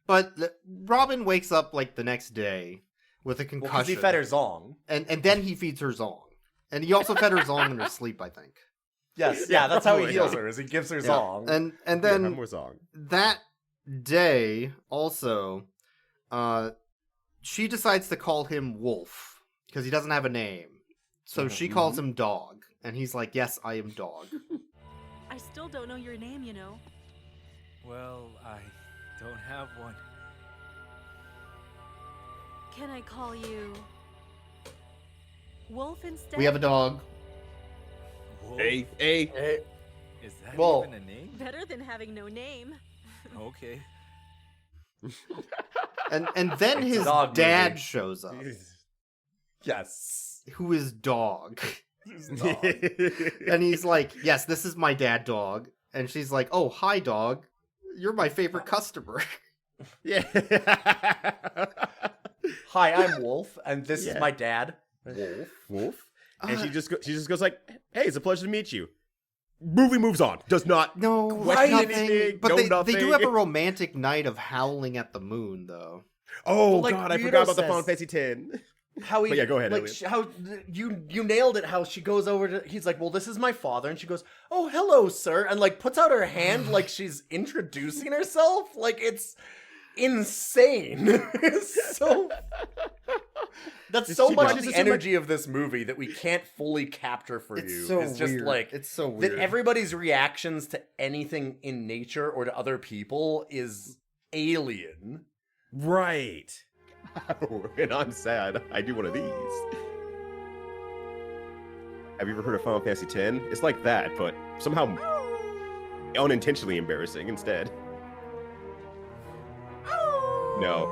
But Robin wakes up, like, the next day with a concussion. Because he fed her Zong. And then he feeds her Zong. And he also fed her Zong in her sleep, I think. Yes, that's how he heals her, is he gives her Zong. And then more Zong. That day, also, she decides to call him Wolf, because he doesn't have a name. So she calls him Dog. And he's like, yes, I am Dog. I still don't know your name, you know. Well, I don't have one. Can I call you Wolf instead? We have a dog. Wolf? Hey. Is that Wolf. even a name? Better than having no name. Okay. And then his dad shows up. Yes. Who is Dog. And he's like, yes, this is my dad, Dog. And she's like, oh, hi, Dog. You're my favorite customer. Yeah. Hi, I'm Wolf, and this is my dad, Wolf. And she just goes like, hey, it's a pleasure to meet you. Movie moves on. Does not question anything. But nothing. they do have a romantic night of howling at the moon, though. Oh, like God, I Ryyudo forgot about the says- Final Fantasy X. How he, But yeah, go ahead, like, Elliot. how you nailed it. How she goes over to, he's like, well, this is my father, and she goes, oh, hello, sir, and like puts out her hand like she's introducing herself. Like, it's insane. So that's so much of the energy of this movie that we can't fully capture for you. It's so It's just weird. like It's so weird. that everybody's reactions to anything in nature or to other people is alien. Right. And I'm sad. I do one of these. Have you ever heard of Final Fantasy X? It's like that, but somehow unintentionally embarrassing instead. No.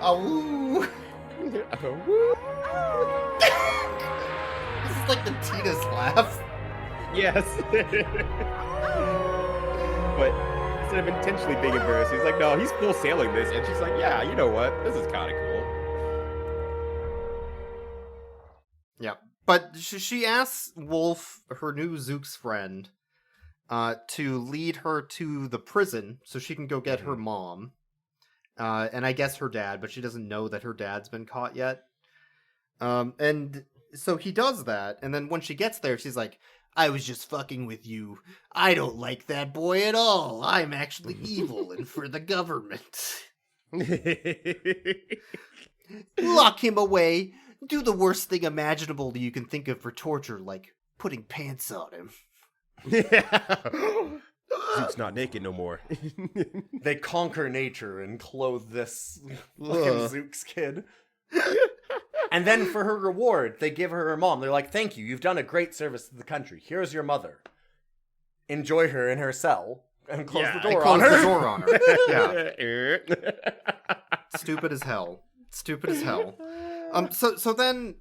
Oh. This is like the Tina's laugh. Yes. But instead of intentionally being embarrassed, he's like, no, he's full sailing this. And she's like, yeah, you know what? This is kind of cool. Yeah. But she asks Wolf, her new Zooks friend, to lead her to the prison so she can go get her mom. And I guess her dad, but she doesn't know that her dad's been caught yet. And so he does that. And then when she gets there, she's like, I was just fucking with you. I don't like that boy at all. I'm actually evil and for the government. Lock him away. Do the worst thing imaginable that you can think of for torture, like putting pants on him. Zook's not naked no more. They conquer nature and clothe this fucking Zook's kid. And then for her reward, they give her mom. They're like, thank you. You've done a great service to the country. Here's your mother. Enjoy her in her cell. And close the door on her. The door on her. Yeah. Stupid as hell. Stupid as hell. So then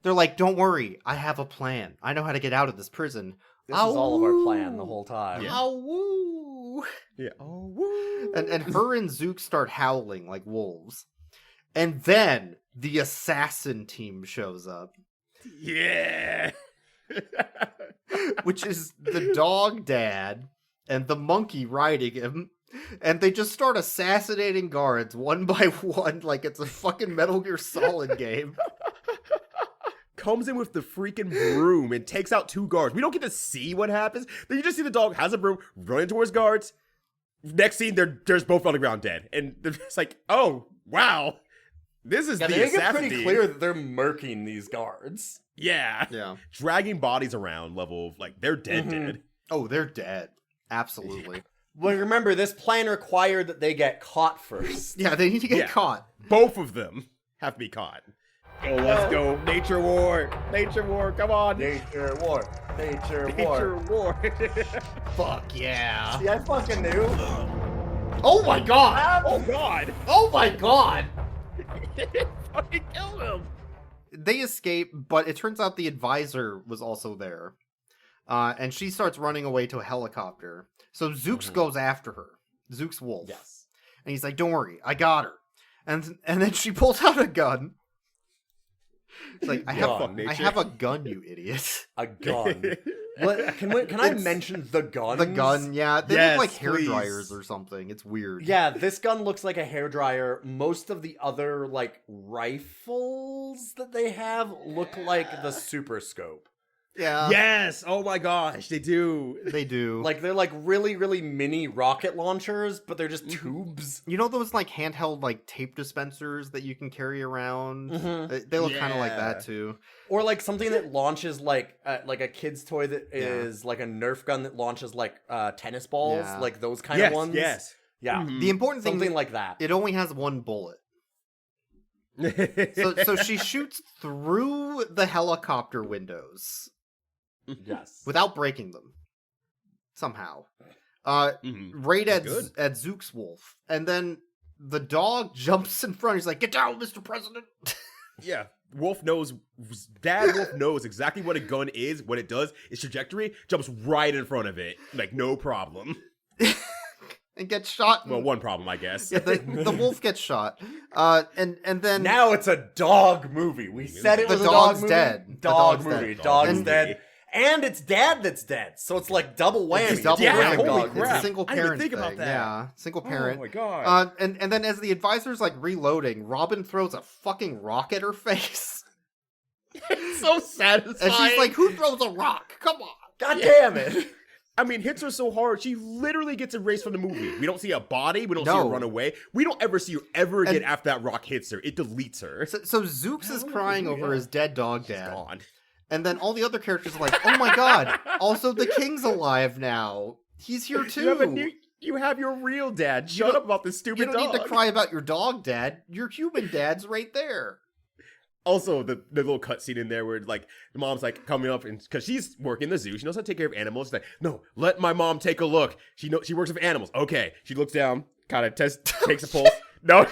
they're like, don't worry. I have a plan. I know how to get out of this prison. This is all of our plan the whole time. Yeah. Woo. Yeah. Oh, woo. And her and Zook start howling like wolves. And then the assassin team shows up. Yeah. Which is the dog dad and the monkey riding him. And they just start assassinating guards one by one like it's a fucking Metal Gear Solid game. Comes in with the freaking broom and takes out 2 guards. We don't get to see what happens. Then you just see the dog has a broom running towards guards. Next scene, they're just both on the ground dead. And it's like, oh, wow. This is the assassin they make it pretty team. clear that they're murking these guards. Yeah. Dragging bodies around level of, like, they're dead. Oh, they're dead. Absolutely. Well, remember, this plan required that they get caught first. Yeah, they need to get caught. Both of them have to be caught. Oh, let's go. Nature war. Nature war. Come on. Nature war. Nature war. Fuck yeah. See, I fucking knew. Oh my god. Oh god. Oh my god. Fucking killed him. They escape, but it turns out the advisor was also there. And she starts running away to a helicopter. So Zooks goes after her. Zooks wolf. Yes. And he's like, don't worry, I got her. And then she pulls out a gun. It's like, I have a gun, you idiot. A gun. What? Can I mention the gun? The gun, yeah. They look like hair dryers or something. It's weird. Yeah, this gun looks like a hairdryer. Most of the other, like, rifles that they have look like the Super Scope. Yeah. Yes. Oh my gosh, they do. They do. Like, they're like really, really mini rocket launchers, but they're just tubes. You know those like handheld like tape dispensers that you can carry around? They look kind of like that too. Or like something that launches like a kid's toy that is like a Nerf gun that launches like tennis balls, Yeah. like those kind of ones. Yes. Yeah. The important thing, something like that. It only has one bullet. So she shoots through the helicopter windows. Yes. Without breaking them. Somehow. Right at Zook's wolf. And then the dog jumps in front. He's like, get down, Mr. President. Yeah. Dad Wolf knows exactly what a gun is, what it does, its trajectory, jumps right in front of it. Like, no problem. And gets shot. Well, one problem, I guess. Yeah, the wolf gets shot. And then... Now it's a dog movie. We said it was a dog movie. Dead. Dog movie. Dog's dead. And it's dad that's dead, so it's like double whammy. It's double whammy. Holy crap. It's a single parent I didn't even think thing. about that. Yeah, single parent. Oh my god. And then as the advisor's like reloading, Robin throws a fucking rock at her face. It's so satisfying. And she's like, who throws a rock? Come on. God damn it. I mean, hits her so hard, she literally gets erased from the movie. We don't see a body. We don't see her run away. We don't ever see her ever again after that rock hits her. It deletes her. So Zooks is crying over his dead dog dad. She's gone. And then all the other characters are like, oh my god, also the king's alive now. He's here too. You have your real dad. Shut up about this stupid dog. You don't need to cry about your dog dad. Your human dad's right there. Also, the little cutscene in there where like the mom's like coming up and because she's working the zoo, she knows how to take care of animals. She's like, no, let my mom take a look. She works with animals. Okay, she looks down, kind of takes a pulse. No,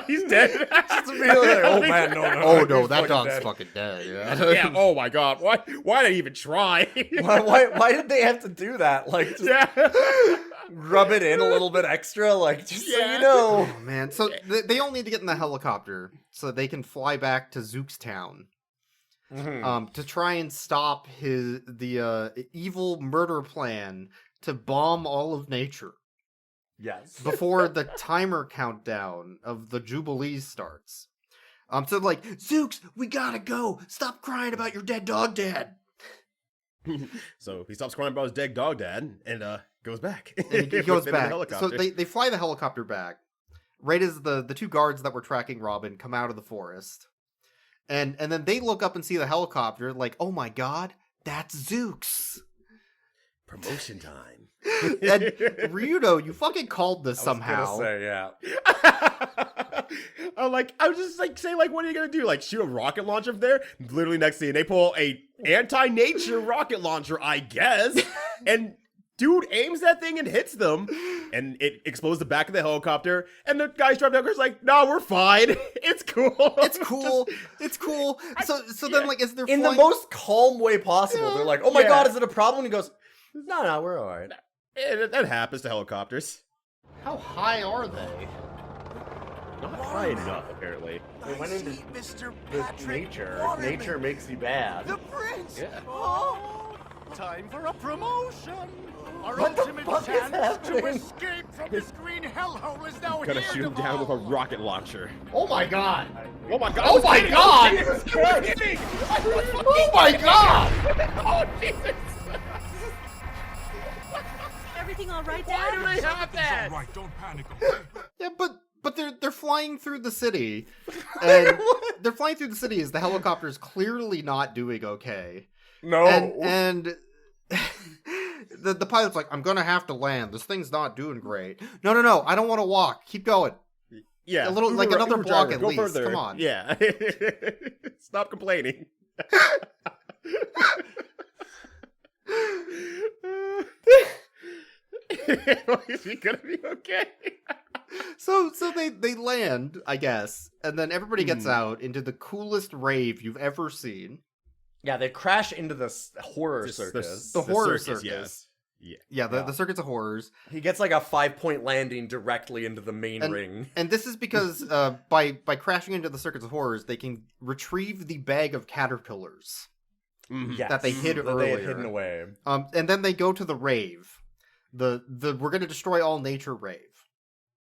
he's dead. Oh man, no. Oh no, that dog's fucking dead. Yeah. Yeah. Oh my god. Why did I even try? Why did they have to do that? Like, just rub it in a little bit extra, like just so you know. Oh man, so they all need to get in the helicopter so they can fly back to Zook's town. To try and stop the evil murder plan to bomb all of nature. Yes. Before the timer countdown of the Jubilees starts. So like, Zooks, we gotta go. Stop crying about your dead dog dad. So he stops crying about his dead dog dad and goes back. And he goes back. So they fly the helicopter back. Right as the two guards that were tracking Robin come out of the forest. And then they look up and see the helicopter like, oh my god, that's Zooks. Promotion time. And Ryyudo, you fucking called this somehow. I was gonna say, yeah. I was just like saying, like, what are you gonna do? Like, shoot a rocket launcher from there? Literally next thing, they pull a anti-nature rocket launcher, I guess, and dude aims that thing and hits them, and it explodes the back of the helicopter. And the guys drop down, like, "No, we're fine. It's cool. It's cool. It's cool." So then, like, is there in the most calm way possible? They're like, "Oh my god, is it a problem?" And he goes, "No, we're all right." That happens to helicopters. How high are they? Not high enough, apparently. They went into Mr. nature. Waterman. Nature makes you bad. The prince! Yeah. Oh, time for a promotion! Our What the ultimate fuck is chance to happening? escape from this green hellhole is now Gonna here shoot him down with a rocket launcher. Oh my god! Oh my god! Oh my god! Jesus Christ! Oh my god! Oh Jesus! Everything all right, Why Dad? do they have that? All right, don't panic, okay? Yeah, but they're flying through the city, and they're flying through the city as the helicopter's clearly not doing okay. No. And the pilot's like, "I'm gonna have to land. This thing's not doing great." No, I don't want to walk. Keep going. Yeah, A little, Uber- like another Uber block driver, at go least. further. Come on. Yeah. Stop complaining. Is he gonna be okay? So they land, I guess, and then everybody gets out into the coolest rave you've ever seen. Yeah, they crash into the horror circus. The horror circus, circus. yes. Yeah, the circuits of horrors. He gets like a 5-point landing directly into the main ring. And this is because by crashing into the circuits of horrors, they can retrieve the bag of caterpillars Yes, that they hid that earlier. They had hidden away. And then they go to the rave. The we're gonna destroy all nature rave.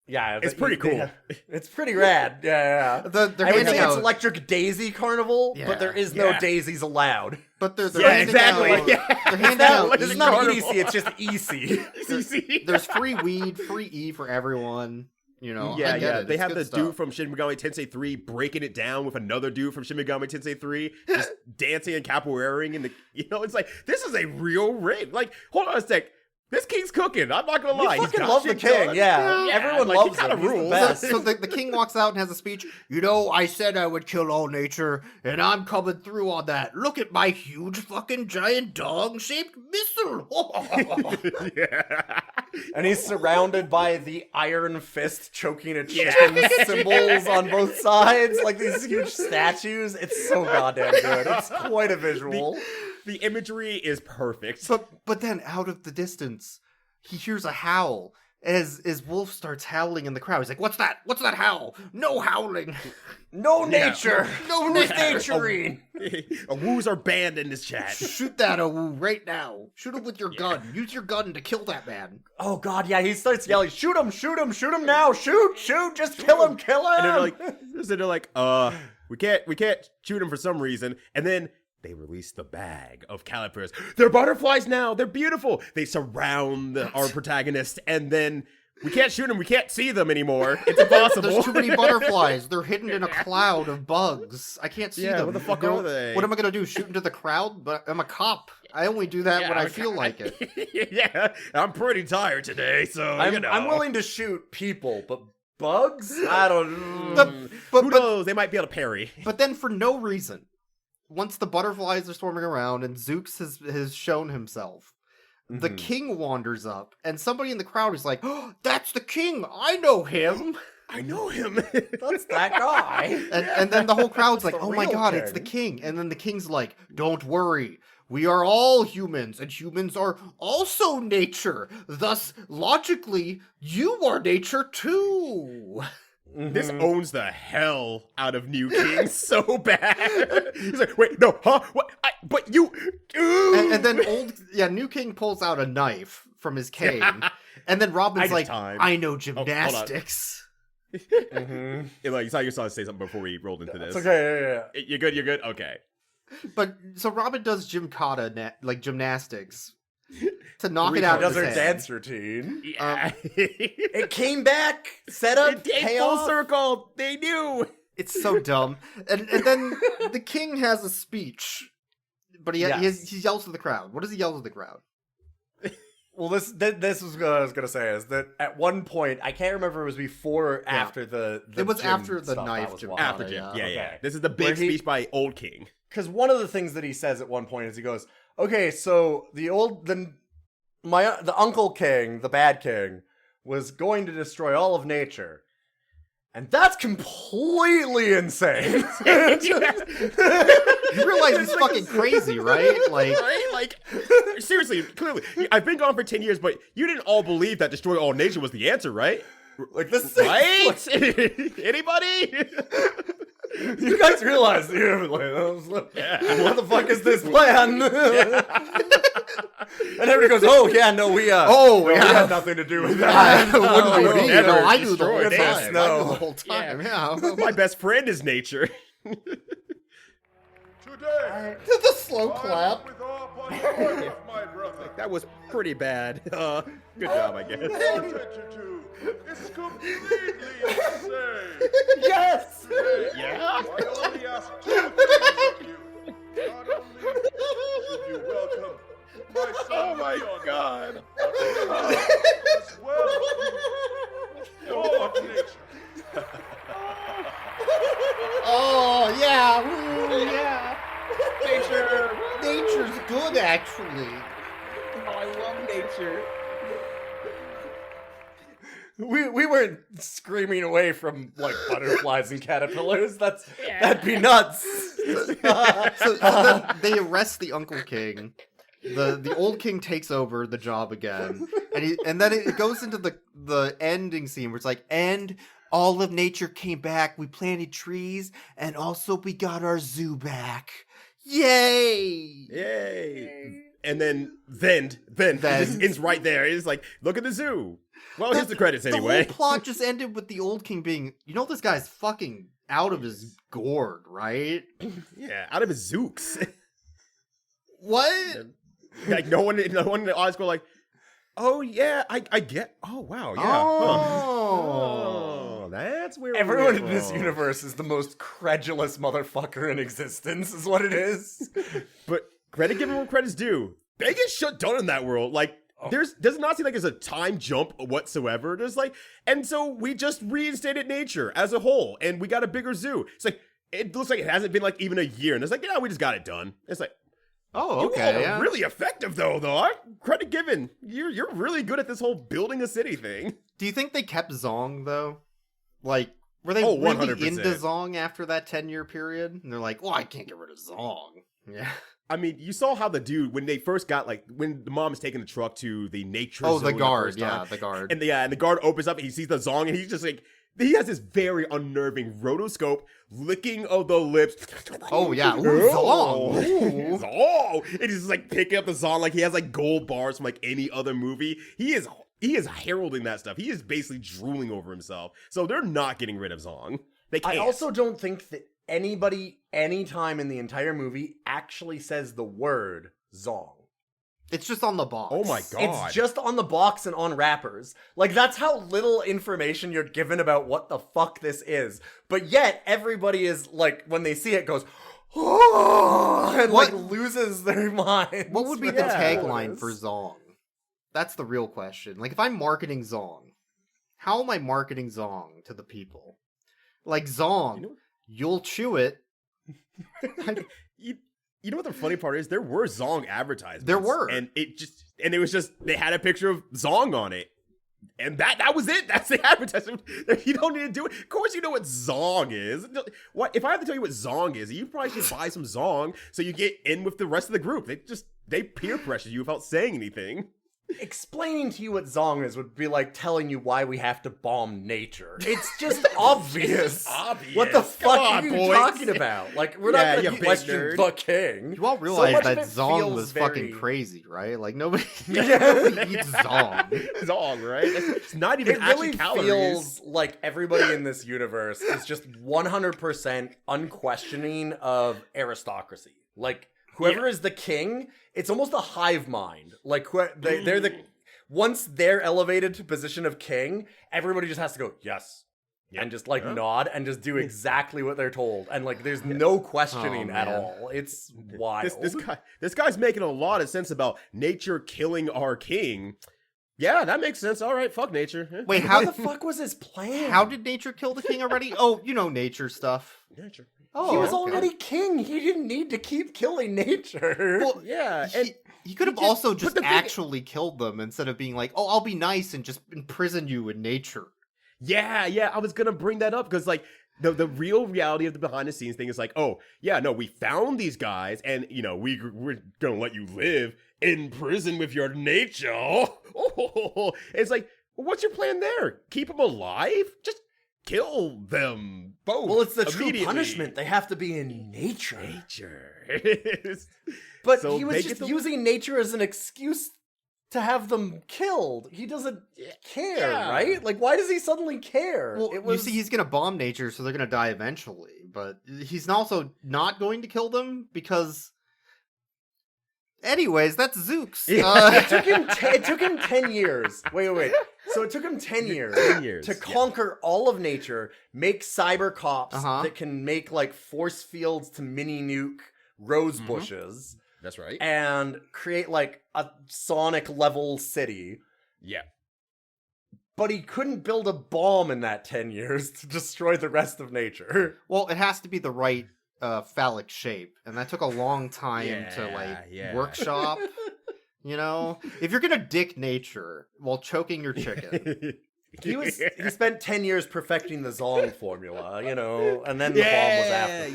Yeah, It's pretty cool. It's pretty rad. Yeah. They're I would handing say it's out, Electric Daisy Carnival, Yeah. but there is no Yeah. daisies allowed. but they're Yeah, handing exactly. out, Yeah. they're handing out It's not EDC, it's just EC. CC. There's free weed, free E for everyone. You know, Yeah, I get yeah. it. They It's have good the stuff. dude from Shin Megami Tensei 3 breaking it down with another dude from Shin Megami Tensei 3, just dancing and capoeiraing in the. It's like, this is a real rave. Like, hold on a sec. This king's cooking. I'm not gonna lie. We He's fucking got love the shit king. done. Yeah, everyone like, loves he kinda him. He's the rules. best. So the king walks out and has a speech. I said I would kill all nature, and I'm coming through on that. Look at my huge fucking giant dog-shaped missile. Yeah. And he's surrounded by the iron fist choking a chicken symbols on both sides, like these huge statues. It's so goddamn good. It's quite a visual. The imagery is perfect. But then out of the distance, he hears a howl as Wolf starts howling in the crowd. He's like, "What's that? What's that howl? No howling. No nature. No Who's nature. naturing? Woos are banned in this chat. Shoot that Awu right now. Shoot him with your gun. Use your gun to kill that man." Oh god, yeah, he starts yelling, shoot him now, shoot, just kill him. And they're like, we can't shoot him for some reason. And then they release the bag of calipers. They're butterflies now. They're beautiful. They surround our protagonist, and then we can't shoot them. We can't see them anymore. It's impossible. There's too many butterflies. They're hidden in a cloud of bugs. I can't see them. What the fuck are they? What am I gonna do? Shoot into the crowd? But I'm a cop. I only do that when I feel like it. Yeah, I'm pretty tired today, so I'm willing to shoot people, but bugs? I don't know. Who knows? They might be able to parry. But then for no reason, once the butterflies are swarming around and Zooks has shown himself, the king wanders up, and somebody in the crowd is like, "Oh, that's the king! I know him! I know him! That's that guy!" And then the whole crowd's like, the "Oh my real god, king." it's the king!" And then the king's like, "Don't worry. We are all humans, and humans are also nature. Thus, logically, you are nature too." This owns the hell out of New King so bad. He's like, wait, no, huh? What? But you... And then New King pulls out a knife from his cane. And then Robin's like, "I know gymnastics." Yeah, like, you thought you were supposed to say something before we rolled into this. It's okay, yeah. You're good? Okay. But, so Robin does gymkata, like gymnastics, to knock it out Does of her his head. dance routine. Yeah. It came back, set up, It came payoff. full circle. They knew. It's so dumb. And then the king has a speech, but he yells to the crowd. What does he yell to the crowd? Well, this was what I was gonna say is that at one point I can't remember if it was before or after the it was gym after the stuff knife that was gym. wild. After Jim. Yeah. Okay. This is the big speech by Old King. Because one of the things that he says at one point is he goes, "Okay, so the Uncle King, the Bad King, was going to destroy all of nature." And that's completely insane. You realize he's fucking crazy, right? Like, seriously, clearly, I've been gone for 10 years, but you didn't all believe that destroy all nature was the answer, right? Like this, right? Anybody? You guys realize what the fuck is this plan? And everybody goes, "Oh yeah, no, we had nothing to do with that." I knew the whole time. No. I knew the whole time. Yeah. My best friend is nature. Today, The slow clap. with all my brother. That was pretty bad. Good job, I guess. Attention to is completely insane. Yes. Today, Yeah. I only ask two things of you. Not only should you welcome my son, Oh my Ryyudo, God. as well as all of nature. Oh yeah, woo, yeah. Nature's good, actually. I love nature. We weren't screaming away from like butterflies and caterpillars. That'd be nuts. So then they arrest the Uncle King. The old king takes over the job again, and then it goes into the ending scene where it's like, and all of nature came back. We planted trees, and also we got our zoo back. Yay! Yay! And then it just ends right there. It's like, look at the zoo. Well, here's the credits anyway. The whole plot just ended with the old king being, this guy's fucking out of his gourd, right? Yeah, out of his zooks. What? Like no one in the audience go like, oh yeah, I get. Oh wow, yeah. Oh, that's where everyone in this universe is the most credulous motherfucker in existence. Is what it is. But credit given where credit's due. They get shut down in that world. Like does not seem like there's a time jump whatsoever. There's like, and so we just reinstated nature as a whole, and we got a bigger zoo. It's like it looks like it hasn't been like even a year, and it's like, yeah, we just got it done. It's like. Oh, okay. You all are yeah. really effective, though. Credit given. You're really good at this whole building a city thing. Do you think they kept Zong, though? Like, were they Oh, really 100%. into Zong after that 10-year period? And they're like, well, I can't get rid of Zong. Yeah. I mean, you saw how the dude, when they first got, like, when the mom is taking the truck to the nature Oh, zone the guard. first Yeah, time, the guard. and the guard opens up and he sees the Zong and he's just like, he has this very unnerving rotoscope licking of the lips. Oh, yeah. Ooh, Zong. Ooh. Zong. And he's just like picking up the Zong like he has like gold bars from like any other movie. He is heralding that stuff. He is basically drooling over himself. So they're not getting rid of Zong. They can't. I also don't think that anybody, anytime in the entire movie, actually says the word Zong. It's just on the box. Oh my god. It's just on the box and on wrappers. Like, that's how little information you're given about what the fuck this is. But yet, everybody is, like, when they see it, goes, oh, and, like, loses their mind. What would be the tagline for Zong? That's the real question. Like, if I'm marketing Zong, how am I marketing Zong to the people? Like, Zong, you'll chew it. You know what the funny part is? There were Zong advertisements. There were. And it was just, they had a picture of Zong on it. And that was it. That's the advertisement. You don't need to do it. Of course you know what Zong is. What if I have to tell you what Zong is, you probably should buy some Zong so you get in with the rest of the group. They peer pressure you without saying anything. Explaining to you what Zong is would be like telling you why we have to bomb nature. It's just obvious. Obvious. What the fuck on, are you boys. talking about? Like, we're not going to question the king. You all realize that it Zong feels was very- fucking crazy, right? Like, nobody eats Zong. Zong, right? It's not even It actually really calories. feels like everybody in this universe is just 100% unquestioning of aristocracy. Like, whoever is the king, it's almost a hive mind. Like, they're the once they're elevated to position of king, everybody just has to go, yes, and just like nod and just do exactly what they're told, and like there's no questioning at all. It's wild. This guy's making a lot of sense about nature killing our king. Yeah, that makes sense. All right, fuck nature. Wait, how the fuck was his plan? How did nature kill the king already? Oh, you know, nature stuff. Nature. He was already king. He didn't need to keep killing nature. Well, yeah, and he could have also just actually killed them instead of being like, "Oh, I'll be nice and just imprison you in nature." Yeah, I was gonna bring that up because like the real reality of the behind the scenes thing is like, oh yeah, no, we found these guys and you know we're gonna let you live in prison with your nature. It's like, well, what's your plan there? Keep them alive? Just kill them both. Well, it's the true punishment. They have to be in nature. But So he was just using nature as an excuse to have them killed. He doesn't care, right? Like, why does he suddenly care? Well, you see, he's gonna bomb nature, so they're gonna die eventually. But he's also not going to kill them because, anyways, that's Zooks. It took him 10 years. Wait. So it took him 10 years, to conquer all of nature, make cyber cops that can make like force fields to mini nuke rose bushes. That's right. And create like a Sonic level city. Yeah. But he couldn't build a bomb in that 10 years to destroy the rest of nature. Well, it has to be the right phallic shape, and that took a long time to workshop. You know, if you're gonna dick nature while choking your chicken. He spent 10 years perfecting the Zong formula, you know, and then the bomb was after.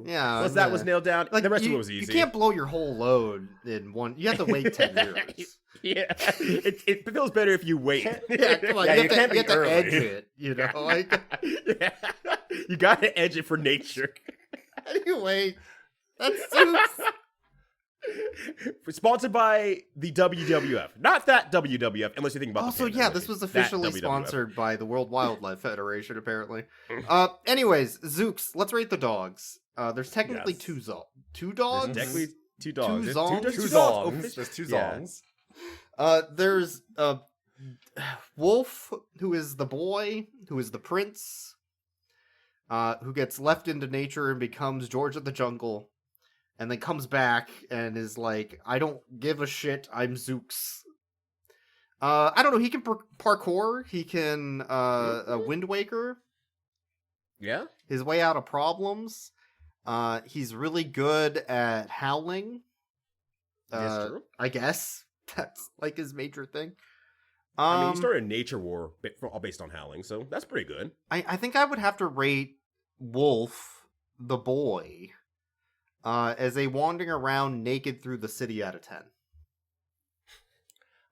Yeah. Once that was nailed down, like, the rest of it was easy. You can't blow your whole load in one. You have to wait 10 years. Yeah, it feels better if you wait. Come on, you have to edge it, you know. Like, you gotta edge it for nature. Anyway, that's Zooks. Sponsored by the WWF. Not that WWF, unless you think about also, the yeah, this was officially sponsored by the World Wildlife Federation, apparently. Anyways, Zooks, let's rate the dogs. There's technically two dogs? There's technically two dogs. Two Zongs? There's two Zongs. There's Wolf, who is the boy, who is the prince, who gets left into nature and becomes George of the Jungle. And then comes back and is like, I don't give a shit, I'm Zooks. I don't know, he can parkour, he can Wind Waker. Yeah? His way out of problems. He's really good at howling. That's true. I guess. That's like his major thing. I mean, he started a nature war all based on howling, so that's pretty good. I think I would have to rate Wolf, the boy, as a wandering around naked through the city out of 10.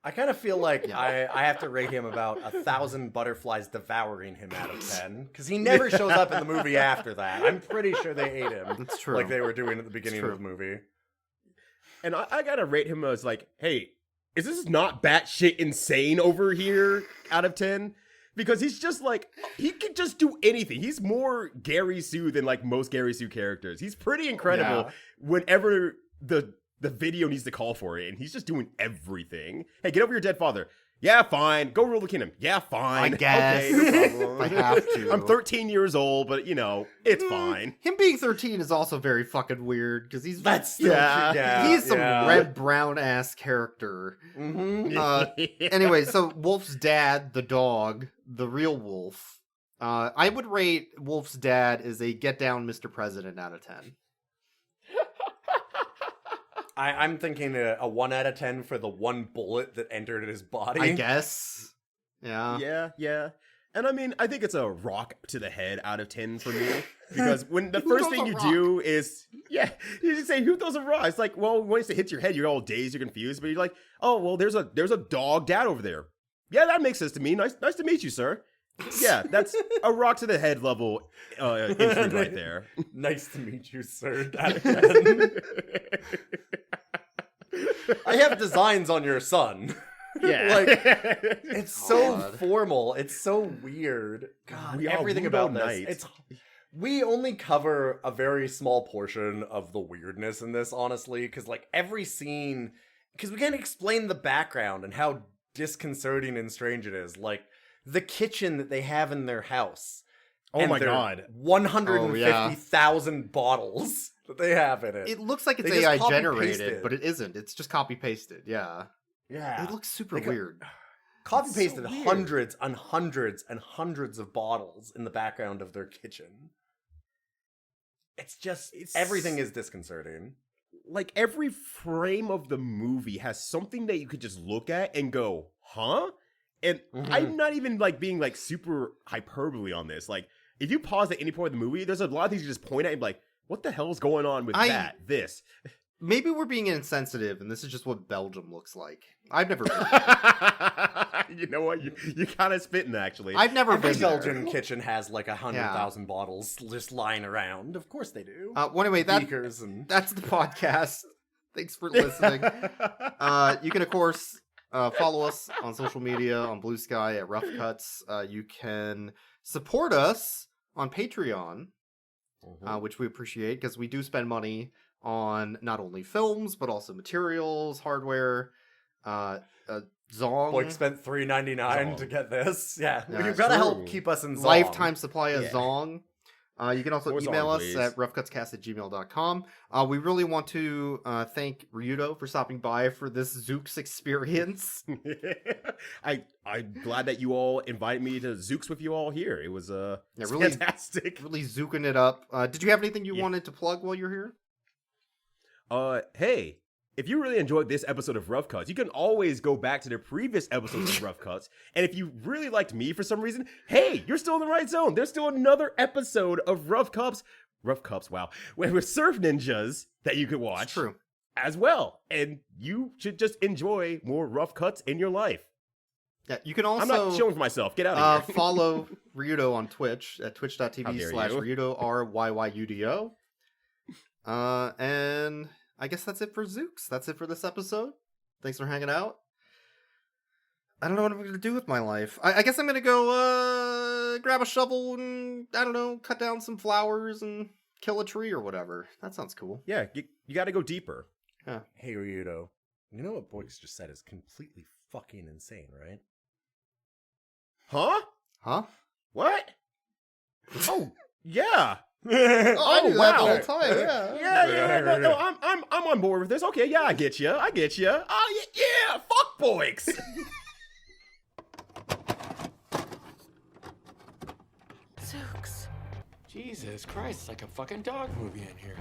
I kind of feel like I have to rate him about 1,000 butterflies devouring him out of 10. Because he never shows up in the movie after that. I'm pretty sure they ate him. That's true. Like they were doing at the beginning of the movie. And I gotta rate him as like, hey, is this not batshit insane over here out of 10? Because he's just like, he can just do anything. He's more Gary Sue than like most Gary Sue characters. He's pretty incredible whenever the video needs to call for it. And he's just doing everything. Hey, get over your dead father. Yeah, fine. Go rule the kingdom. Yeah, fine. I guess. Okay, no problem. I have to. I'm 13 years old, but you know, it's fine. Him being 13 is also very fucking weird because he's he's some red brown ass character. Anyway, so Wolf's dad, the dog, the real Wolf. I would rate Wolf's dad as a get down Mr. President out of 10. I'm thinking a 1 out of 10 for the one bullet that entered his body. I guess. Yeah. Yeah. And I mean, I think it's a rock to the head out of 10 for me. Because when the first thing you do is, you just say, who throws a rock? It's like, well, once it hits your head, you're all dazed, you're confused. But you're like, oh, well, there's a dog dad over there. Yeah, that makes sense to me. Nice to meet you, sir. Yeah, that's a rock to the head level entry right there. Nice to meet you, sir. Out of 10. I have designs on your son. Yeah. Like, it's so formal. It's so weird. God, everything about this. We only cover a very small portion of the weirdness in this, honestly, because like every scene, because we can't explain the background and how disconcerting and strange it is. Like the kitchen that they have in their house. Oh and my their God. 150,000 bottles that they have in it. It looks like it's They just AI copy-pasted. generated, but it isn't. It's just copy pasted. Yeah. Yeah. It looks super They weird. Copy pasted so weird. hundreds and hundreds and hundreds of bottles in the background of their kitchen. It's just everything is disconcerting. Like every frame of the movie has something that you could just look at and go, huh? And I'm not even like being like super hyperbole on this. Like if you pause at any point of the movie, there's a lot of things you just point at and be like, what the hell is going on with this? Maybe we're being insensitive, and this is just what Belgium looks like. I've never been You know what? You kind of spitting, actually. I've never Every been Belgian kitchen has like 100,000 bottles just lying around. Of course they do. Well, anyway, Beakers and... that's the podcast. Thanks for listening. You can, of course, follow us on social media, on Blue Sky at Rough Cuts. You can support us on Patreon, which we appreciate, because we do spend money on not only films, but also materials, hardware. Zong. Blake spent $3.99 to get this. Yeah, Yeah, you've got to true. help keep us in Zong. Lifetime supply of Zong. You can also More email Zong, us please. at roughcutscast@gmail.com. We really want to thank Ryyudo for stopping by for this Zooks experience. I'm glad that you all invited me to Zooks with you all here. It was really fantastic. Really zooking it up. Did you have anything you wanted to plug while you're here? Hey, if you really enjoyed this episode of Rough Cuts, you can always go back to the previous episodes of Rough Cuts. And if you really liked me for some reason, hey, you're still in the right zone. There's still another episode of Rough Cups, wow, with Surf Ninjas that you could watch. It's true. As well. And you should just enjoy more Rough Cuts in your life. Yeah, you can also... I'm not showing for myself. Get out of here. Follow Ryyudo on Twitch at How dare twitch.tv/Ryyudo, Ryyudo. And I guess that's it for Zooks. That's it for this episode. Thanks for hanging out. I don't know what I'm going to do with my life. I guess I'm going to go grab a shovel and, I don't know, cut down some flowers and kill a tree or whatever. That sounds cool. Yeah, you got to go deeper. Yeah. Hey, Ryyudo, you know what Boyks just said is completely fucking insane, right? Huh? Huh? What? Oh, yeah. I knew that the whole time. Yeah. No, I'm on board with this. Okay, yeah, I get you. Oh, yeah. Fuck Boyks. Zooks. Jesus Christ, it's like a fucking dog movie in here.